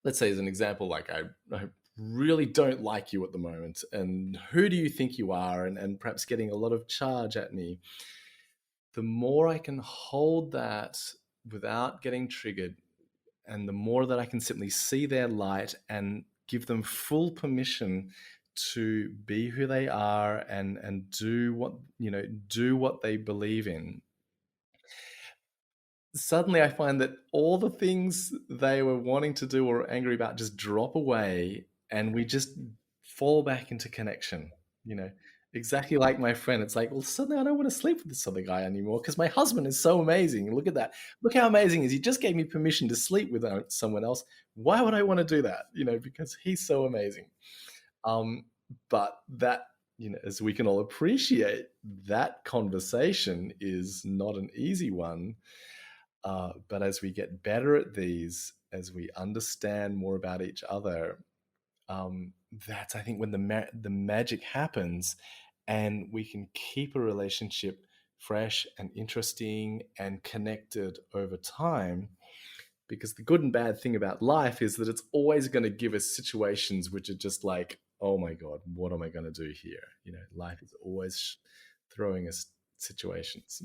let's say as an example, like I really don't like you at the moment, and who do you think you are, and perhaps getting a lot of charge at me. The more I can hold that without getting triggered, and the more that I can simply see their light and give them full permission to be who they are, and do what they believe in, suddenly I find that all the things they were wanting to do or angry about just drop away, and we just fall back into connection. You know, exactly like my friend. It's like, well, suddenly I don't want to sleep with this other guy anymore because my husband is so amazing. Look at that. Look how amazing he is. He just gave me permission to sleep with someone else. Why would I want to do that? Because he's so amazing. Um, but that, as we can all appreciate, that conversation is not an easy one. But as we get better at these, as we understand more about each other, that's, I think, when the magic happens, and we can keep a relationship fresh and interesting and connected over time. Because the good and bad thing about life is that it's always going to give us situations which are just like, oh my God, what am I going to do here? Life is always throwing us situations.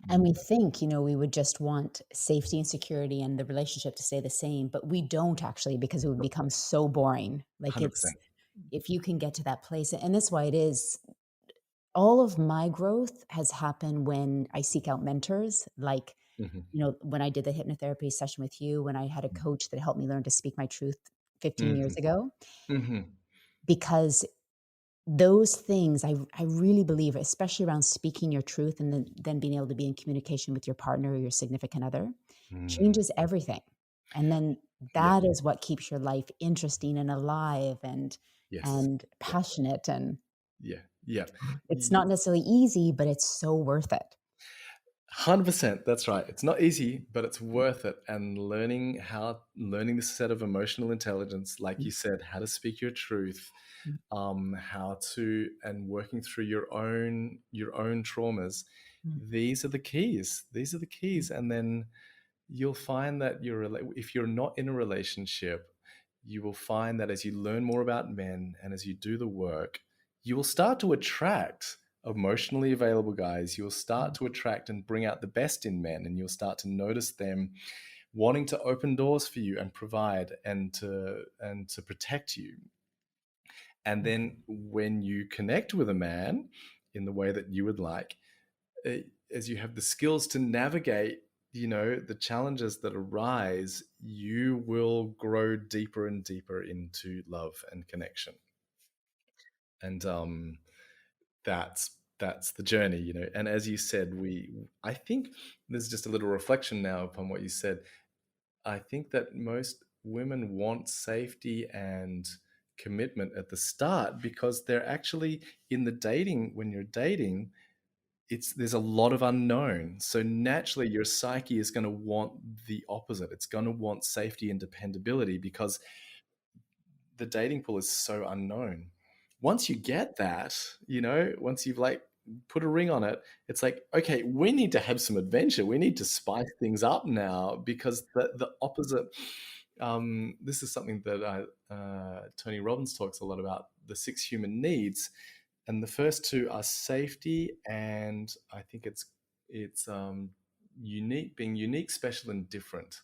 And we think, we would just want safety and security and the relationship to stay the same, but we don't actually, because it would become so boring. Like, it's 100%. if you can get to that place, and that's why it is all of my growth has happened when I seek out mentors, like, Mhm. when I did the hypnotherapy session with you, when I had a coach that helped me learn to speak my truth 15 years Mhm. ago, Mhm. because those things I really believe, especially around speaking your truth and then being able to be in communication with your partner or your significant other, Mm. changes everything. And then Yeah. that is what keeps your life interesting and alive Yes. and Yeah. passionate, and Yeah. Yeah. it's not necessarily easy, but it's so worth it. 100%. That's right. It's not easy, but it's worth it. And learning this set of emotional intelligence, like Mm, you said, how to speak your truth, mm, and working through your own traumas. mm, These are the keys. These are the mm, keys. And then you'll find that if you're not in a relationship, you will find that as you learn more about men and as you do the work, you will start to attract emotionally available guys. You'll start mm, to attract and bring out the best in men, and you'll start to notice them wanting to open doors for you and provide and to protect you. And mm. then when you connect with a man in the way that you would like, uh, as you have the skills to navigate the challenges that arise, you will grow deeper and deeper into love and connection. And that's the journey. And as you said, I think there's just a little reflection now upon what you said. I think that most women want safety and commitment at the start, because they're actually in the dating when you're dating, there's a lot of unknown. So naturally your psyche is going to want the opposite. It's going to want safety and dependability, because the dating pool is so unknown. Once you get that, once you've like put a ring on it, it's like, okay, we need to have some adventure. We need to spice things up now, because the opposite. This is something that Tony Robbins talks a lot about: the 6 human needs, and the first two are safety, and I think it's unique, being unique, special, and different,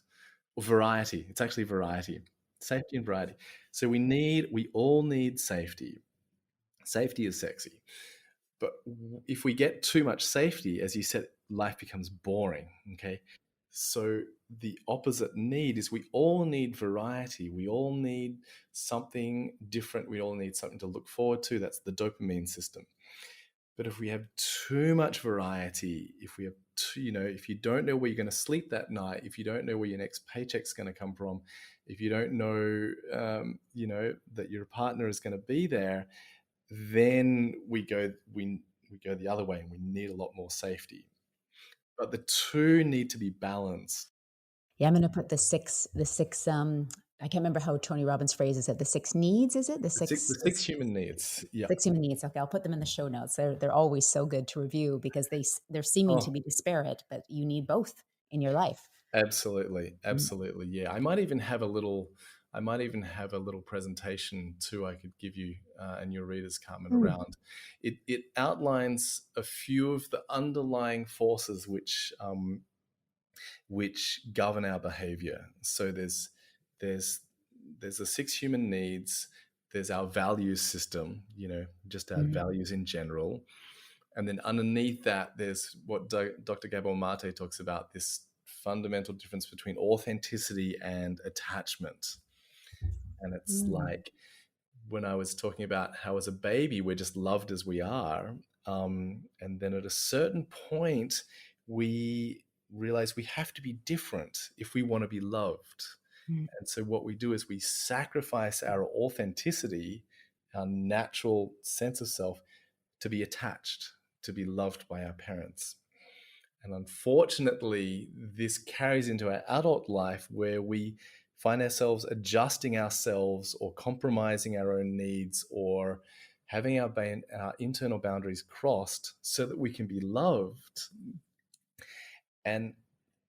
or variety. It's actually variety, safety and variety. So we all need safety. Safety is sexy, but if we get too much safety, as you said, life becomes boring. Okay, so the opposite need is we all need variety. We all need something different. We all need something to look forward to. That's the dopamine system. But if we have too much variety, if we have if you don't know where you're going to sleep that night, if you don't know where your next paycheck's going to come from, if you don't know, that your partner is going to be there, then we go the other way, and we need a lot more safety. But the two need to be balanced. Yeah, I'm gonna put the six, I can't remember how Tony Robbins phrases it. The 6 needs, is it? The The 6 six human needs. Yeah. 6 human needs. Okay, I'll put them in the show notes. They're always so good to review because they're seeming to Oh, be disparate, but you need both in your life. absolutely, Mm. absolutely. Yeah, I might even have a little presentation too. I could give you and your readers, Carmen, Mm. around. It outlines a few of the underlying forces which govern our behavior. So there's there's the 6 human needs. There's our values system. Just our Mm. values in general. And then underneath that, there's what Dr. Gabor Mate talks about: this fundamental difference between authenticity and attachment. And it's Mm. like when I was talking about how, as a baby, we're just loved as we are. And then at a certain point, we realize we have to be different if we want to be loved. Mm. And so what we do is we sacrifice our authenticity our natural sense of self to be attached, to be loved by our parents. And unfortunately, this carries into our adult life where we find ourselves adjusting ourselves or compromising our own needs or having our internal boundaries crossed so that we can be loved. And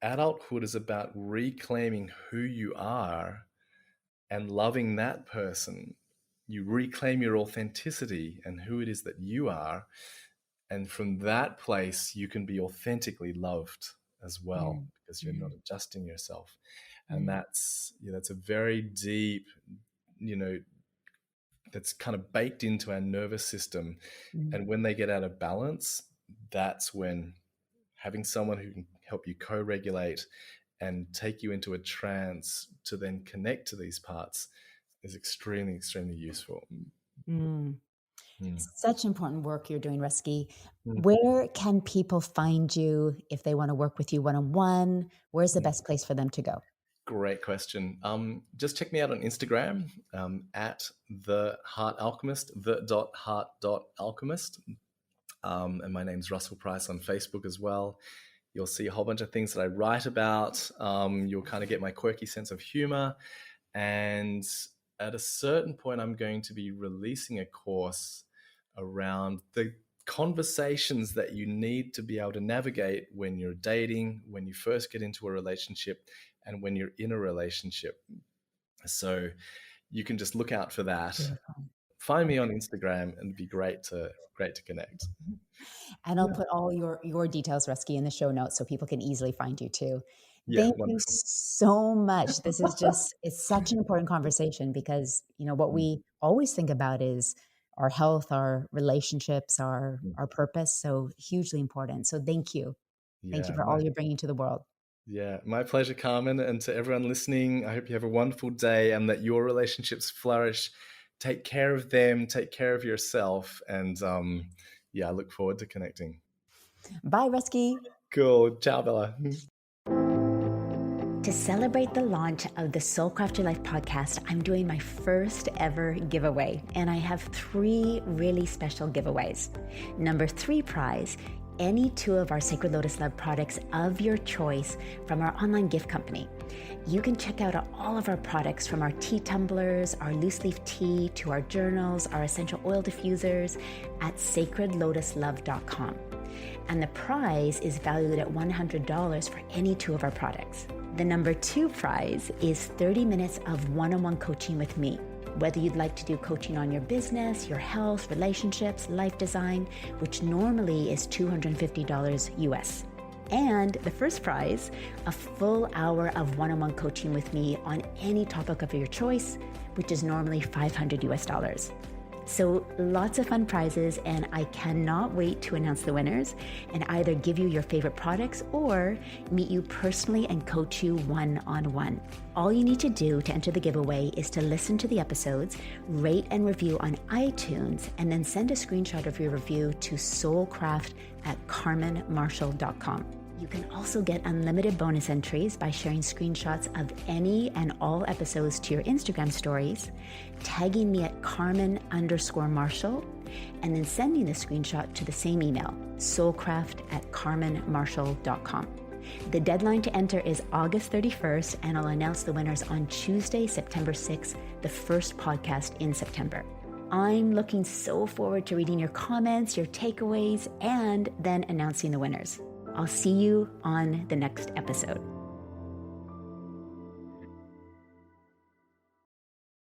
adulthood is about reclaiming who you are and loving that person. You reclaim your authenticity and who it is that you are. And from that place, you can be authentically loved as well, Mm, because you're not mm, adjusting yourself. And mm, that's a very deep, that's kind of baked into our nervous system. mm, And when they get out of balance, that's when having someone who can help you co-regulate and take you into a trance to then connect to these parts is extremely, extremely useful. mm. Mm. Such important work you're doing, Ruski. Mm. Where can people find you if they want to work with you one-on-one? Where's the best place for them to go? Great question. Just check me out on Instagram at the Heart Alchemist, the.heart.alchemist. And my name's Russel Price on Facebook as well. You'll see a whole bunch of things that I write about. You'll kind of get my quirky sense of humor. And at a certain point, I'm going to be releasing a course around the conversations that you need to be able to navigate when you're dating, when you first get into a relationship, and when you're in a relationship. So you can just look out for that. Beautiful. Find me on Instagram, and it'd be great to connect. And I'll put all your details, Ruski, in the show notes so people can easily find you too. Yeah, Thank you wonderful. so much. This is it's such an important conversation because, what we always think about is our health, our relationships, our purpose. So hugely important. So thank you. Thank you Yeah, for all you're bringing to the world. my pleasure, Carmen, and to everyone listening. I hope you have a wonderful day and that your relationships flourish. Take care of them. Take care of yourself, and I look forward to connecting. Bye, Ruski. Cool. Ciao, Bella. To celebrate the launch of the Soulcraft Your Life podcast, I'm doing my first ever giveaway, and I have 3 really special giveaways. Number 3 prize, any 2 of our Sacred Lotus Love products of your choice from our online gift company. You can check out all of our products, from our tea tumblers, our loose leaf tea, to our journals, our essential oil diffusers, at sacredlotuslove.com. And the prize is valued at $100 for any 2 of our products. The number 2 prize is 30 minutes of one-on-one coaching with me. Whether you'd like to do coaching on your business, your health, relationships, life design, which normally is $250 US. And the first prize, a full hour of one-on-one coaching with me on any topic of your choice, which is normally $500 US. So lots of fun prizes, and I cannot wait to announce the winners and either give you your favorite products or meet you personally and coach you one-on-one. All you need to do to enter the giveaway is to listen to the episodes, rate and review on iTunes, and then send a screenshot of your review to soulcraft@carmenmarshall.com. You can also get unlimited bonus entries by sharing screenshots of any and all episodes to your Instagram stories, tagging me at Carmen_Marshall, and then sending the screenshot to the same email, soulcraft@carmenmarshall.com. The deadline to enter is August 31st, and I'll announce the winners on Tuesday, September 6th, the first podcast in September. I'm looking so forward to reading your comments, your takeaways, and then announcing the winners. I'll see you on the next episode.